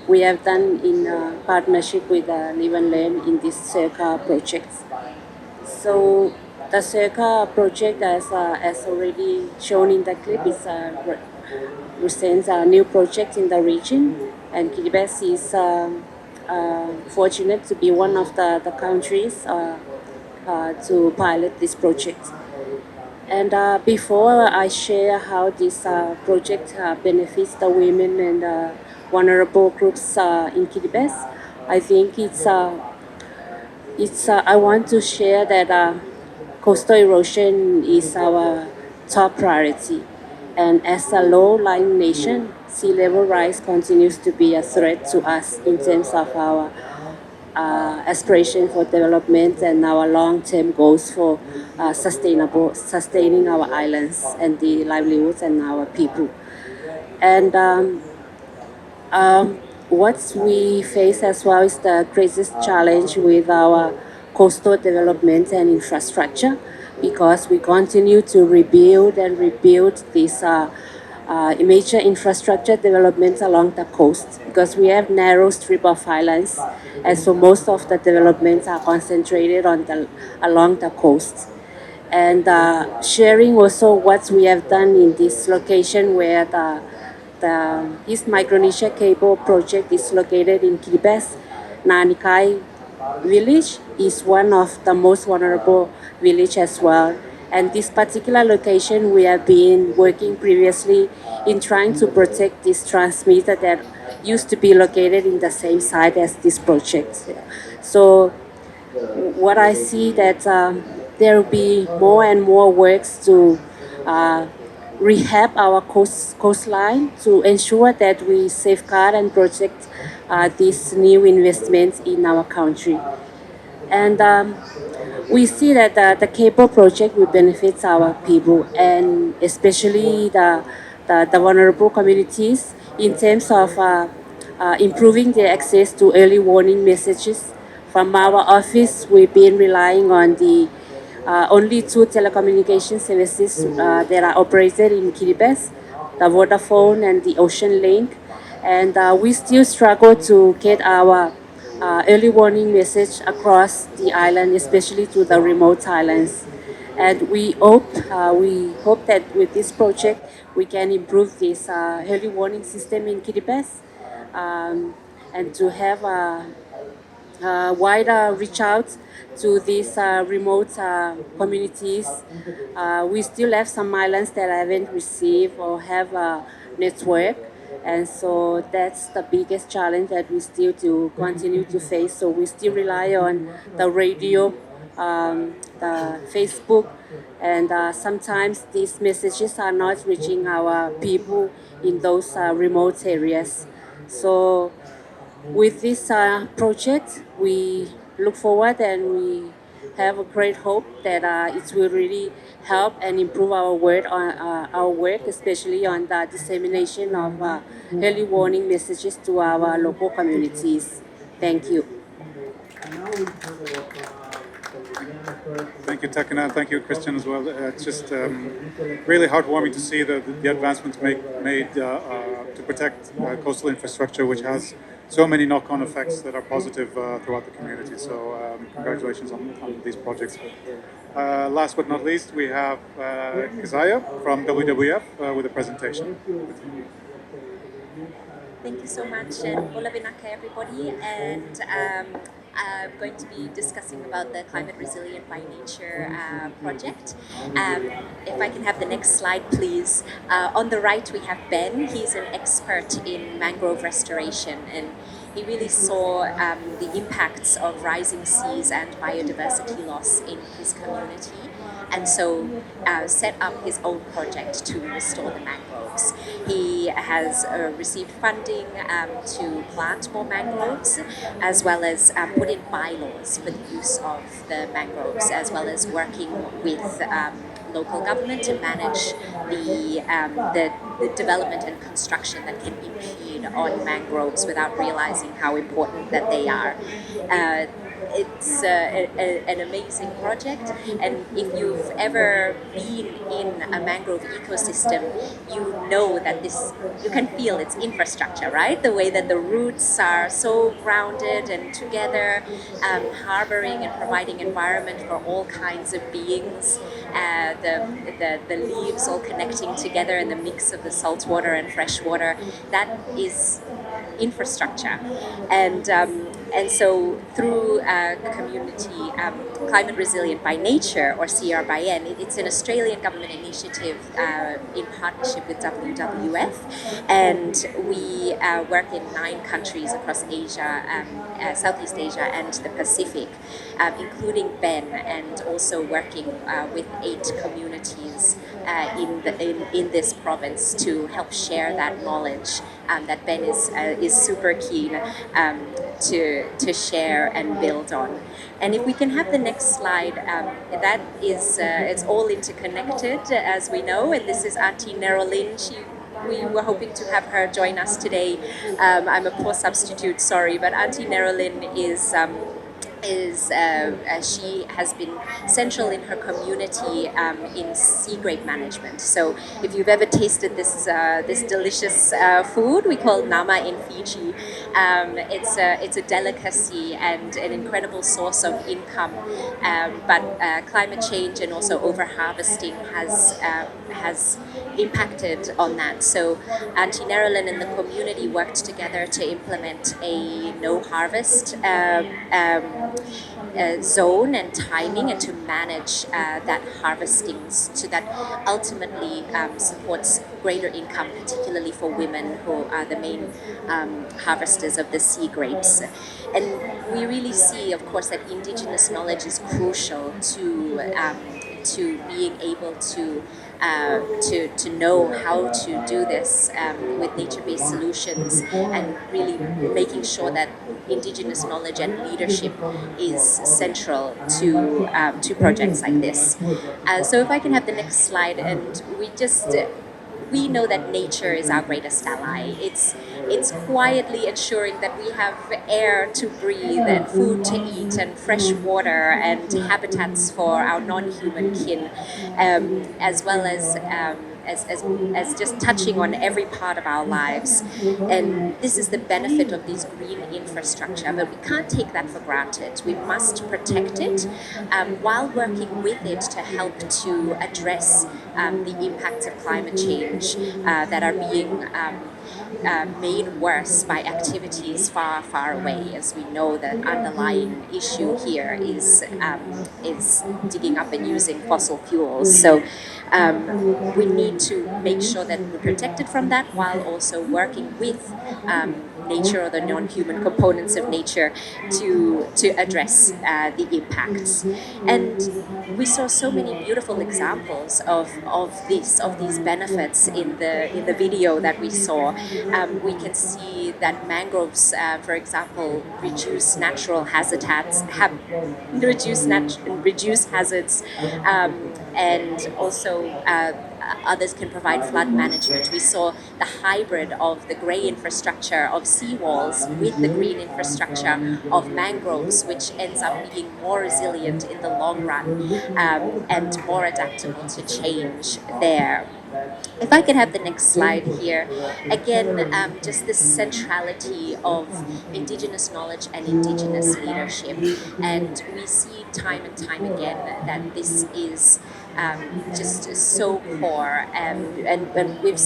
we have done in partnership with Live and Learn in this CIRCA project. So the CIRCA project, as already shown in the clip, is represents a new project in the region, and Kiribati is fortunate to be one of the countries to pilot this project. And before I share how this project benefits the women and vulnerable groups in Kiribati, I think I want to share that coastal erosion is our top priority. And as a low-lying nation, sea level rise continues to be a threat to us in terms of our aspiration for development and our long-term goals for sustaining our islands and the livelihoods and our people. And what we face as well is the greatest challenge with our coastal development and infrastructure, because we continue to rebuild these major infrastructure developments along the coast, because we have narrow strip of islands, and so most of the developments are concentrated along the coast. And sharing also what we have done in this location where the East Micronesia Cable project is located in Kiribati. Nanikai village is one of the most vulnerable village as well. And this particular location, we have been working previously in trying to protect this transmitter that used to be located in the same site as this project. So what I see that there will be more and more works to rehab our coastline to ensure that we safeguard and protect these new investments in our country. And we see that the cable project will benefit our people, and especially the vulnerable communities, in terms of improving their access to early warning messages. From our office, we've been relying on the only two telecommunication services that are operated in Kiribati, the Vodafone and the Ocean Link. And we still struggle to get our early warning message across the island, especially to the remote islands. And we hope that with this project, we can improve this early warning system in Kiribati, and to have a wider reach out to these remote communities. We still have some islands that haven't received or have a network, and so that's the biggest challenge that we still do continue to face. So we still rely on the radio, the Facebook, and sometimes these messages are not reaching our people in those remote areas. So with this project, we look forward and we have a great hope that it will really help and improve our work, especially on the dissemination of early warning messages to our local communities. Thank you. Thank you, Takana. Thank you, Christian, as well. It's just really heartwarming to see the advancements made to protect coastal infrastructure, which has so many knock-on effects that are positive throughout the community. So congratulations on these projects. Last but not least, we have Keziah from WWF with a presentation. Thank you so much, and Bola Binaka, everybody. And I'm going to be discussing about the Climate Resilient by Nature project. If I can have the next slide, please. On the right, we have Ben. He's an expert in mangrove restoration, and he really saw the impacts of rising seas and biodiversity loss in his community, and so set up his own project to restore the mangroves. He has received funding to plant more mangroves, as well as put in bylaws for the use of the mangroves, as well as working with local government to manage the development and construction that can impede on mangroves without realizing how important that they are. It's an amazing project, and if you've ever been in a mangrove ecosystem, you know that you can feel its infrastructure, right? The way that the roots are so grounded and together, harboring and providing environment for all kinds of beings. The leaves all connecting together, and the mix of the salt water and fresh water, that is infrastructure. And so through community Climate Resilient by Nature, or CR by N, it's an Australian government initiative in partnership with WWF, and we work in 9 countries across Asia, Southeast Asia and the Pacific, including Ben, and also working with 8 communities in this province to help share that knowledge that Ben is super keen to share and build on. And if we can have the next slide, that is, it's all interconnected, as we know, and this is Auntie Nerolyn. We were hoping to have her join us today. I'm a poor substitute, sorry, but Auntie Nerolyn she has been central in her community in sea grape management. So if you've ever tasted this delicious food we call nama in Fiji, it's a delicacy and an incredible source of income. But climate change and also over harvesting has impacted on that. So Auntie Nerolyn and the community worked together to implement a no harvest zone and timing, and to manage that harvesting, so that ultimately supports greater income, particularly for women who are the main harvesters of the sea grapes. And we really see, of course, that Indigenous knowledge is crucial to being able to know how to do this with nature-based solutions, and really making sure that Indigenous knowledge and leadership is central to projects like this. So if I can have the next slide, and we know that nature is our greatest ally. It's quietly ensuring that we have air to breathe and food to eat and fresh water and habitats for our non-human kin, as well as just touching on every part of our lives. And this is the benefit of these green infrastructure, but we can't take that for granted. We must protect it while working with it to help to address the impacts of climate change that are being made worse by activities far, far away. As we know, the underlying issue here is digging up and using fossil fuels. So we need to make sure that we're protected from that, while also working with nature, or the non-human components of nature, to address the impacts. And we saw so many beautiful examples of these benefits in the video that we saw. We can see that mangroves, for example, reduce natural hazards, reduce hazards, and also others can provide flood management. We saw the hybrid of the grey infrastructure of seawalls with the green infrastructure of mangroves, which ends up being more resilient in the long run, and more adaptable to change there. If I could have the next slide here. Again, just this centrality of Indigenous knowledge and Indigenous leadership. And we see time and time again that this is just so core. And we've,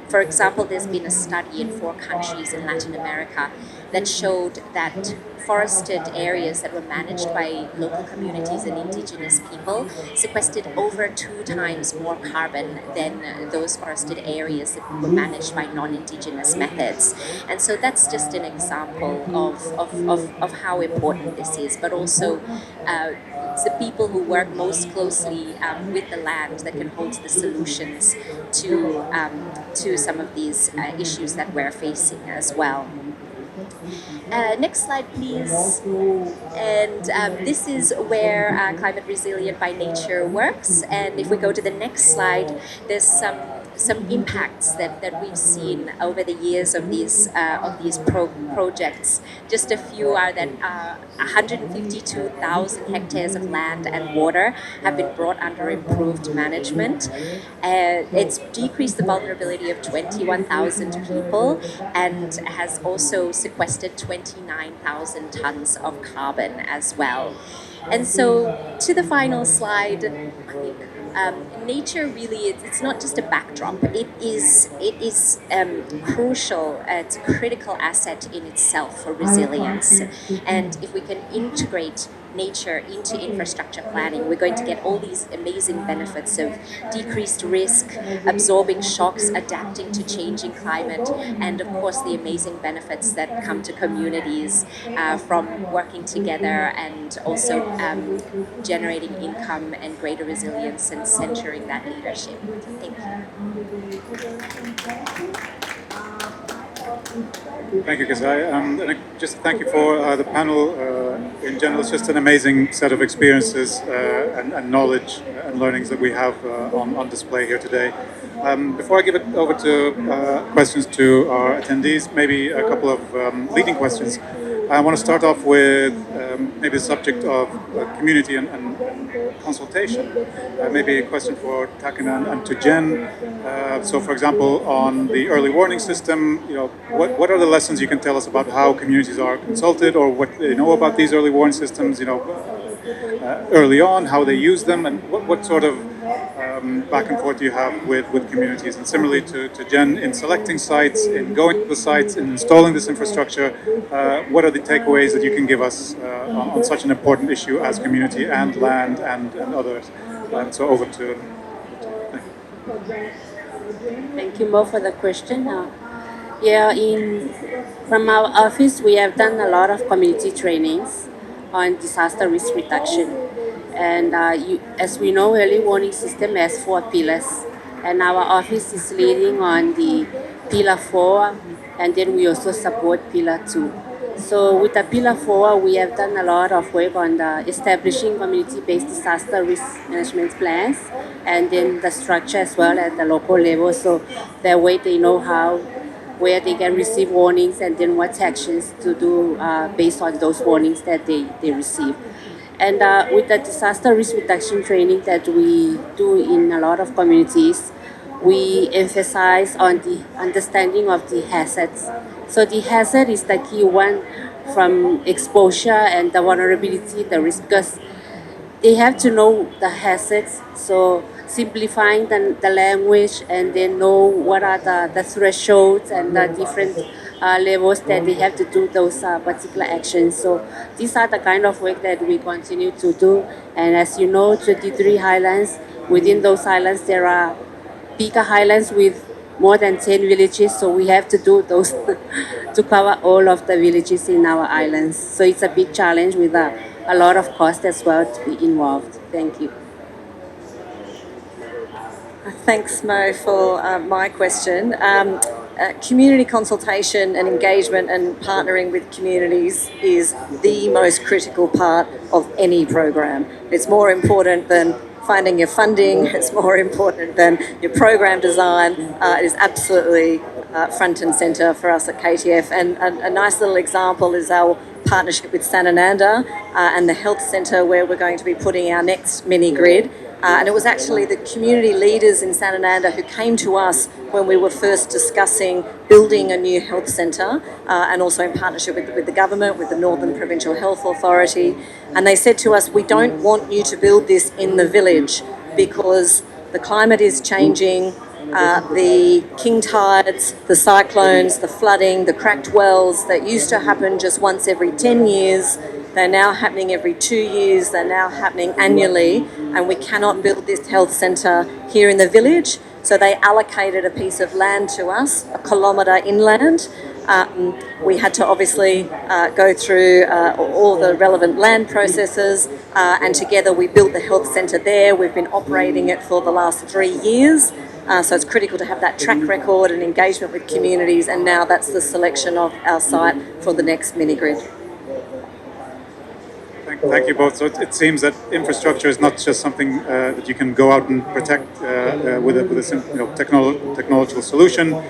for example, there's been a study in 4 countries in Latin America that showed that forested areas that were managed by local communities and indigenous people sequestered over 2 times more carbon than those forested areas that were managed by non-indigenous methods. And so that's just an example of how important this is, but also it's the people who work most closely with the land that can hold the solutions to some of these issues that we're facing as well. Next slide, please. And this is where Climate Resilient by Nature works. And if we go to the next slide, there's some impacts that we've seen over the years of these projects. Just a few are that 152,000 hectares of land and water have been brought under improved management. It's decreased the vulnerability of 21,000 people and has also sequestered 29,000 tons of carbon as well. And so to the final slide, nature really, it's not just a backdrop. It is crucial. It's a critical asset in itself for resilience. And if we can integrate nature into infrastructure planning, we're going to get all these amazing benefits of decreased risk, absorbing shocks, adapting to changing climate, and of course the amazing benefits that come to communities from working together and also generating income and greater resilience and centering that leadership. Thank you. Thank you, Kazai. And just thank you for the panel in general. It's just an amazing set of experiences and knowledge and learnings that we have on display here today. Before I give it over to questions to our attendees, maybe a couple of leading questions. I want to start off with maybe the subject of community and consultation. Maybe a question for Takin and to Jen. So, for example, on the early warning system, you know, what are the lessons you can tell us about how communities are consulted, or what they know about these early warning systems? You know, early on, how they use them, and what sort of back and forth do you have with communities? And similarly to Jen, in selecting sites, in going to the sites, in installing this infrastructure, what are the takeaways that you can give us on such an important issue as community and land and others? So over to Thank you, Mo, for the question. From our office, we have done a lot of community trainings on disaster risk reduction. And as we know, early warning system has 4 pillars. And our office is leading on the pillar 4, and then we also support pillar 2. So with the pillar 4, we have done a lot of work on the establishing community-based disaster risk management plans, and then the structure as well at the local level, so that way they know where they can receive warnings and then what actions to do based on those warnings that they receive. And with the disaster risk reduction training that we do in a lot of communities, we emphasize on the understanding of the hazards. So the hazard is the key one, from exposure and the vulnerability, the risk, because they have to know the hazards. So simplifying the language, and then know what are the thresholds and the different levels that they have to do those particular actions. So these are the kind of work that we continue to do. And as you know, 23 highlands. Within those highlands, there are bigger highlands with more than 10 villages. So we have to do those to cover all of the villages in our islands. So it's a big challenge with a lot of cost as well to be involved. Thank you. Thanks, Mo, for my question. Community consultation and engagement and partnering with communities is the most critical part of any program. It's more important than finding your funding. It's more important than your program design. It is absolutely front and centre for us at KTF. And a nice little example is our partnership with Sanananda and the health centre, where we're going to be putting our next mini grid. And it was actually the community leaders in Sanananda who came to us when we were first discussing building a new health centre, and also in partnership with the government, with the Northern Provincial Health Authority. And they said to us, we don't want you to build this in the village. because the climate is changing. The king tides, the cyclones, the flooding, the cracked wells that used to happen just once every 10 years, they're now happening every 2 years, they're now happening annually, and we cannot build this health centre here in the village. So they allocated a piece of land to us, a kilometre inland. We had to obviously go through all the relevant land processes, and together we built the health centre there. We've been operating it for the last 3 years. So it's critical to have that track record and engagement with communities, and now that's the selection of our site for the next mini-grid. Thank you both. So it seems that infrastructure is not just something that you can go out and protect with a technological solution,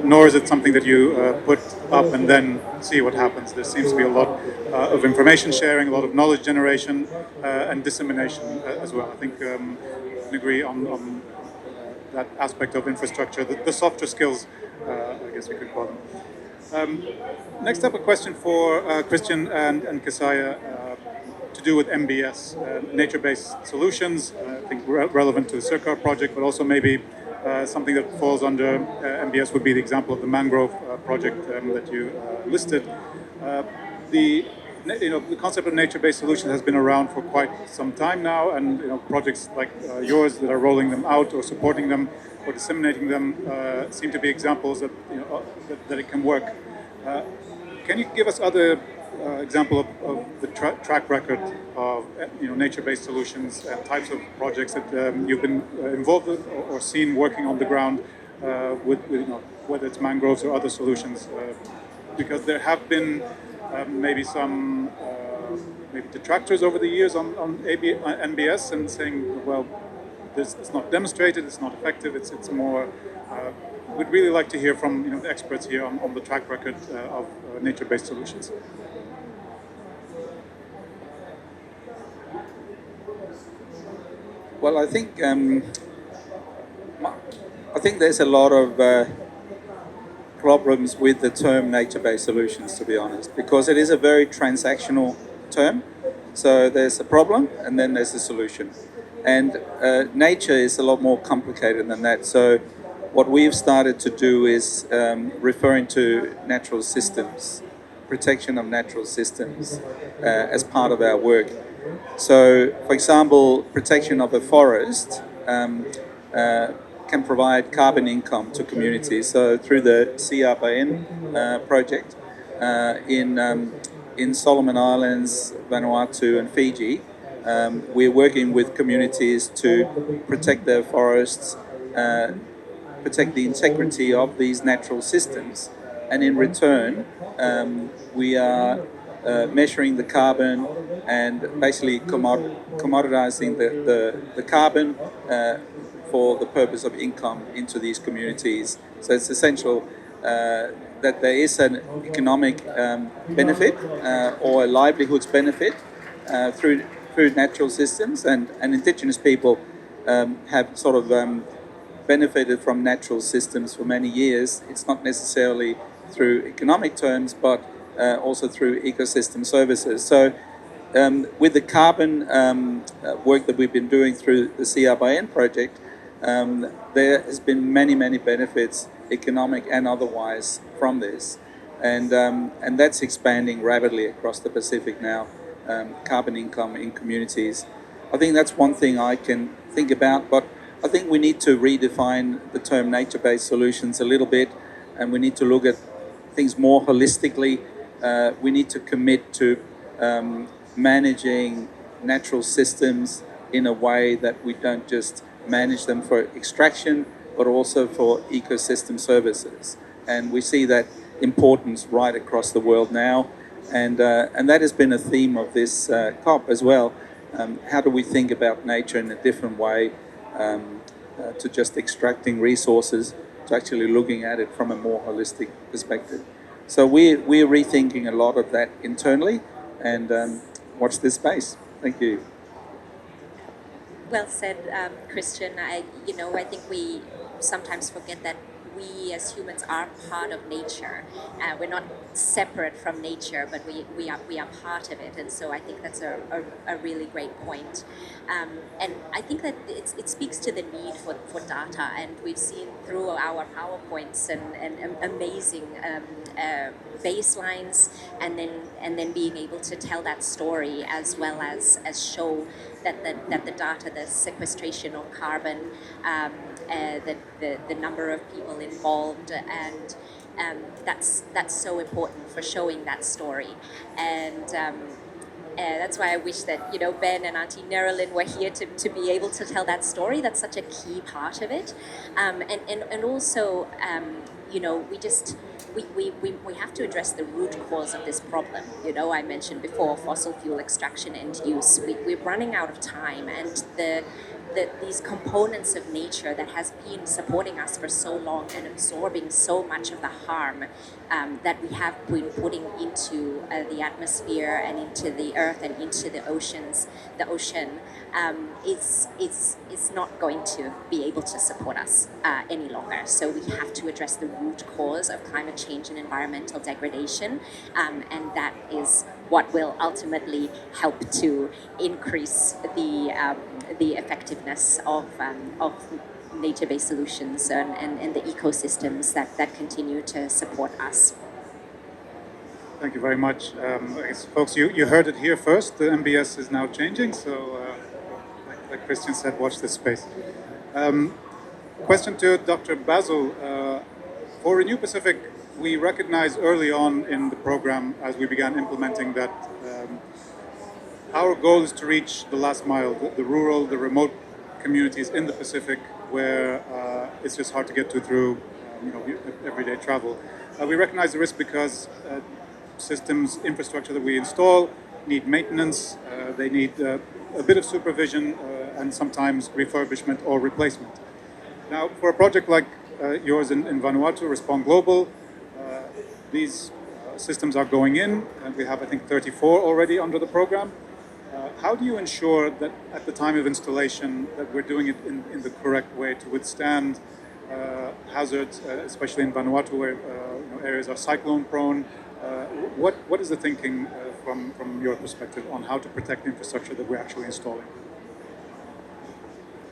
nor is it something that you put up and then see what happens. There seems to be a lot of information sharing, a lot of knowledge generation, and dissemination as well. I think I can agree on that aspect of infrastructure, the softer skills, I guess we could call them. Next up, a question for Christian and Kesaya to do with MBS, nature-based solutions, I think relevant to the CIRCA project, but also maybe something that falls under MBS would be the example of the mangrove project that you listed. The concept of nature-based solutions has been around for quite some time now, and projects like yours that are rolling them out or supporting them or disseminating them seem to be examples that that it can work. Can you give us other example of the track record of nature-based solutions and types of projects that you've been involved with or seen working on the ground with whether it's mangroves or other solutions? Because there have been maybe some maybe detractors over the years on NBS and saying, well, it's not demonstrated, it's not effective, it's more. We'd really like to hear from the experts here on the track record of nature-based solutions. Well, I think there's a lot of problems with the term nature-based solutions, to be honest, because it is a very transactional term. So there's a problem and then there's a solution. And nature is a lot more complicated than that. So what we've started to do is referring to natural systems, protection of natural systems as part of our work. So, for example, protection of a forest can provide carbon income to communities. So through the CRBN project in Solomon Islands, Vanuatu and Fiji, we're working with communities to protect their forests, protect the integrity of these natural systems, and in return we are measuring the carbon and basically commoditizing the carbon for the purpose of income into these communities. So it's essential that there is an economic benefit or a livelihoods benefit through natural systems, and Indigenous people have sort of benefited from natural systems for many years. It's not necessarily through economic terms, but also through ecosystem services. So with the carbon work that we've been doing through the CRBN project, there has been many benefits, economic and otherwise, from this. And that's expanding rapidly across the Pacific now, carbon income in communities. I think that's one thing I can think about, but I think we need to redefine the term nature-based solutions a little bit, and we need to look at things more holistically. We need to commit to managing natural systems in a way that we don't just manage them for extraction, but also for ecosystem services. And we see that importance right across the world now. And that has been a theme of this COP as well. How do we think about nature in a different way to just extracting resources, to actually looking at it from a more holistic perspective? So we're rethinking a lot of that internally, and watch this space. Thank you. Well said, Christian. I think we sometimes forget that we as humans are part of nature. We're not separate from nature, but we are part of it. And so I think that's a really great point. And I think that it speaks to the need for data, and we've seen through our PowerPoints and amazing baselines, and then being able to tell that story as well as show that the data, the sequestration of carbon, the number of people involved, and that's so important for showing that story. And that's why I wish that Ben and Auntie Nerylyn were here to be able to tell that story. That's such a key part of it, and also we have to address the root cause of this problem. I mentioned before fossil fuel extraction and use. We're running out of time, and these components of nature that has been supporting us for so long and absorbing so much of the harm that we have been putting into the atmosphere and into the earth and into the ocean is not going to be able to support us any longer. So we have to address the root cause of climate change and environmental degradation, and that is what will ultimately help to increase the effectiveness of nature-based solutions and the ecosystems that continue to support us. Thank you very much. I guess, folks, you heard it here first. The MBS is now changing, so like Christian said, watch this space. Question to Dr. Basil. For Renew Pacific, we recognized early on in the program, as we began implementing, that our goal is to reach the last mile, the rural, the remote communities in the Pacific where it's just hard to get to through everyday travel. We recognize the risk because systems, infrastructure that we install need maintenance, they need a bit of supervision and sometimes refurbishment or replacement. Now, for a project like yours in Vanuatu, Respond Global, these systems are going in, and we have, I think, 34 already under the program. How do you ensure that at the time of installation that we're doing it in the correct way to withstand hazards, especially in Vanuatu where areas are cyclone prone? What is the thinking from your perspective on how to protect the infrastructure that we're actually installing?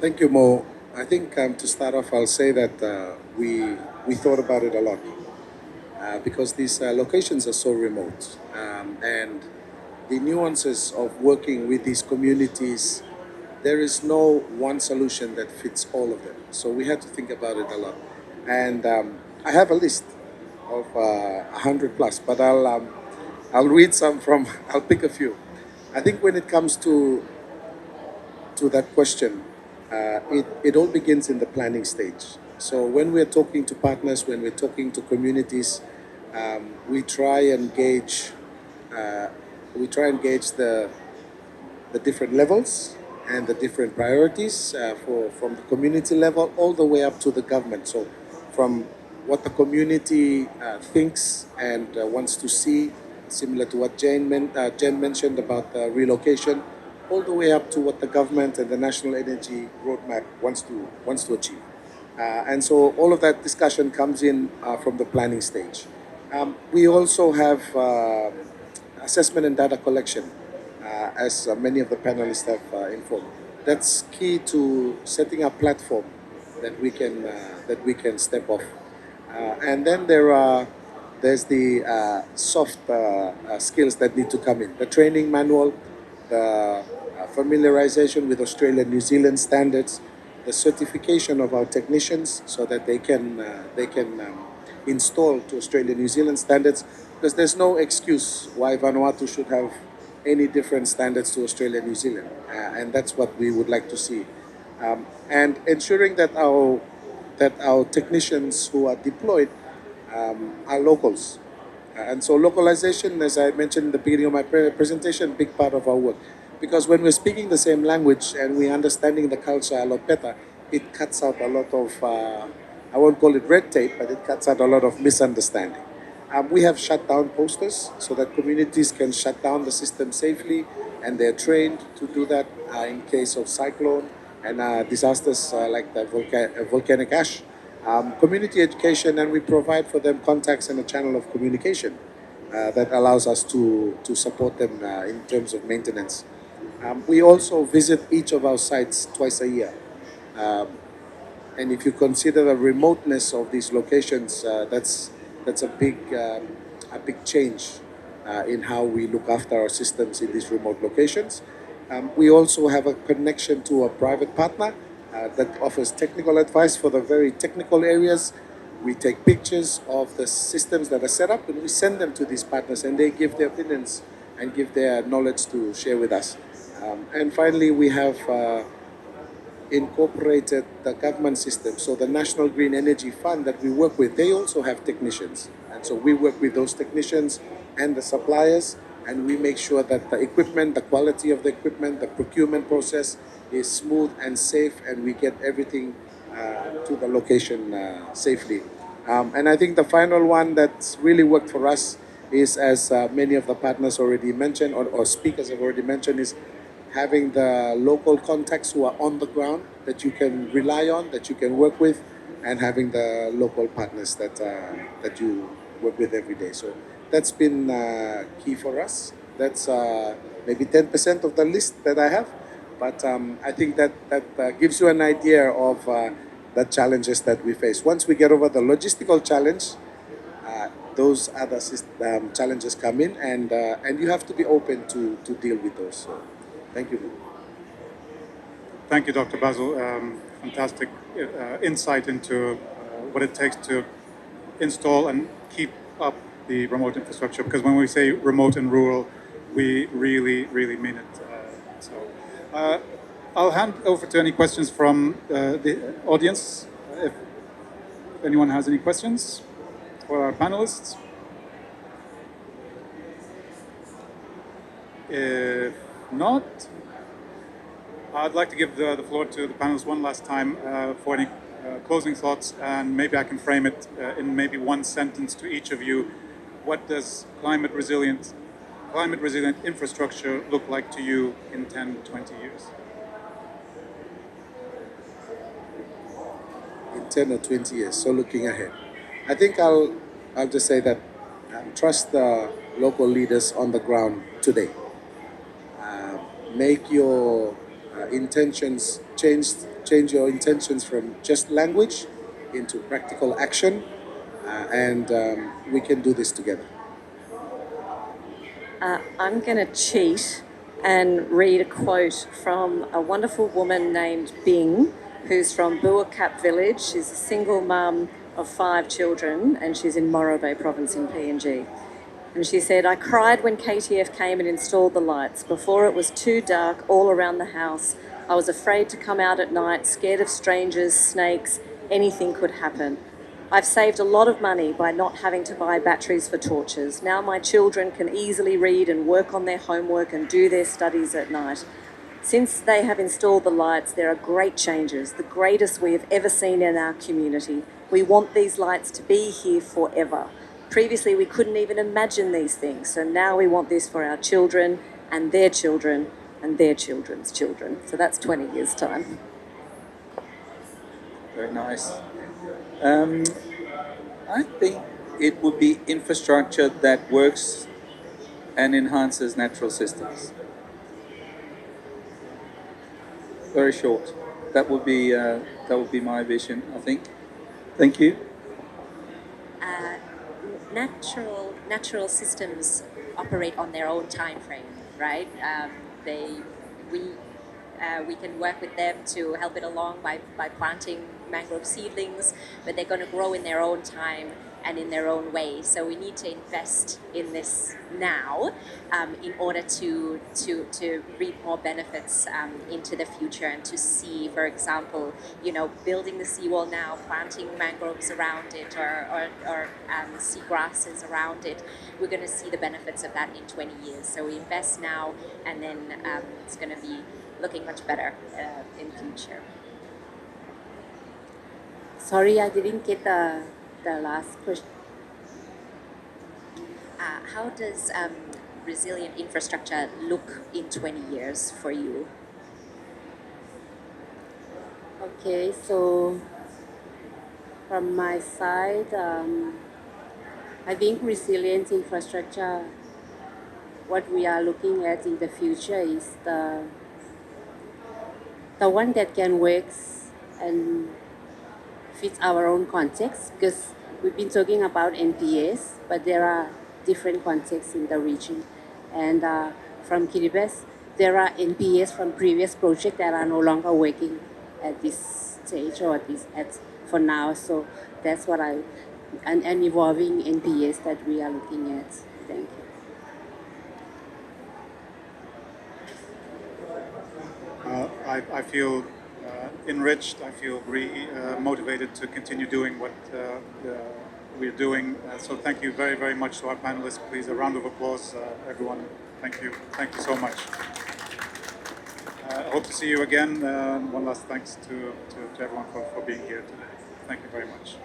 Thank you, Mo. I think to start off, I'll say that we thought about it a lot because these locations are so remote, and the nuances of working with these communities, there is no one solution that fits all of them. So we had to think about it a lot. And I have a list of 100 plus, but I'll read some from, I'll pick a few. I think when it comes to that question, it all begins in the planning stage. So when we're talking to partners, when we're talking to communities, we try and gauge the different levels and the different priorities from the community level all the way up to the government. So from what the community thinks and wants to see, similar to what Jen mentioned about the relocation, all the way up to what the government and the National Energy Roadmap wants to achieve. And so all of that discussion comes in from the planning stage. We also have assessment and data collection, as many of the panelists have informed. That's key to setting a platform that we can step off. And then there's the soft skills that need to come in. The training manual, the familiarization with Australia, New Zealand standards, the certification of our technicians so that they can install to Australia, New Zealand standards, because there's no excuse why Vanuatu should have any different standards to Australia, New Zealand, and that's what we would like to see. And ensuring that our technicians who are deployed are locals. And so localization, as I mentioned in the beginning of my presentation, big part of our work. Because when we're speaking the same language and we're understanding the culture a lot better, it cuts out a lot of, I won't call it red tape, but it cuts out a lot of misunderstanding. We have shut down posters so that communities can shut down the system safely, and they're trained to do that in case of cyclone and disasters like the volcanic ash. community education, and we provide for them contacts and a channel of communication that allows us to support them in terms of maintenance. We also visit each of our sites twice a year. And if you consider the remoteness of these locations, that's a big change in how we look after our systems in these remote locations. We also have a connection to a private partner that offers technical advice for the very technical areas. We take pictures of the systems that are set up and we send them to these partners, and they give their opinions and give their knowledge to share with us. And finally, we have incorporated the government system. So the National Green Energy Fund that we work with, they also have technicians. And so we work with those technicians and the suppliers, and we make sure that the equipment, the quality of the equipment, the procurement process is smooth and safe, and we get everything to the location safely. And I think the final one that's really worked for us is, as many of the partners already mentioned, or speakers have already mentioned, is having the local contacts who are on the ground that you can rely on, that you can work with, and having the local partners that you work with every day. So that's been key for us. That's maybe 10% of the list that I have, but I think that gives you an idea of the challenges that we face. Once we get over the logistical challenge, those other challenges come in, and you have to be open to deal with those. So, thank you. Thank you, Dr. Basil. Fantastic insight into what it takes to install and keep up the remote infrastructure, because when we say remote and rural, we really, really mean it. I'll hand over to any questions from the audience, if anyone has any questions for our panelists. If not, I'd like to give the floor to the panelists one last time for any closing thoughts, and maybe I can frame it in maybe one sentence to each of you. What does climate resilient infrastructure look like to you in 10, 20 years? In 10 or 20 years, so looking ahead. I think I'll just say that trust the local leaders on the ground today. Make your intentions, change your intentions from just language into practical action, and we can do this together. I'm going to cheat and read a quote from a wonderful woman named Bing, who's from Buakap village. She's a single mum of 5 children, and she's in Morro Bay province in PNG. And she said, "I cried when KTF came and installed the lights. Before it was too dark all around the house. I was afraid to come out at night, scared of strangers, snakes, anything could happen. I've saved a lot of money by not having to buy batteries for torches. Now my children can easily read and work on their homework and do their studies at night. Since they have installed the lights, there are great changes, the greatest we have ever seen in our community. We want these lights to be here forever. Previously, we couldn't even imagine these things, so now we want this for our children and their children and their children's children." So that's 20 years' time. Very nice. I think it would be infrastructure that works and enhances natural systems. Very short. That would be my vision, I think. Thank you. Natural systems operate on their own time frame, right? We can work with them to help it along by planting mangrove seedlings, but they're going to grow in their own time and in their own way. So we need to invest in this now in order to reap more benefits into the future, and to see, for example, building the seawall now, planting mangroves around it, or sea grasses around it. We're going to see the benefits of that in 20 years. So we invest now, and then it's going to be looking much better in the future. Sorry, I didn't get the last question. How does resilient infrastructure look in 20 years for you? Okay, so From my side, I think resilient infrastructure, what we are looking at in the future is the one that can work and fit our own context, because we've been talking about NPS, but there are different contexts in the region. And from Kiribati, there are NPS from previous projects that are no longer working at this stage or for now. So that's what an evolving NPS that we are looking at. Thank you. I feel enriched. I feel motivated to continue doing what we're doing. So thank you very, very much to our panelists. Please, a round of applause, everyone. Thank you. Thank you so much. I hope to see you again. One last thanks to everyone for being here today. Thank you very much.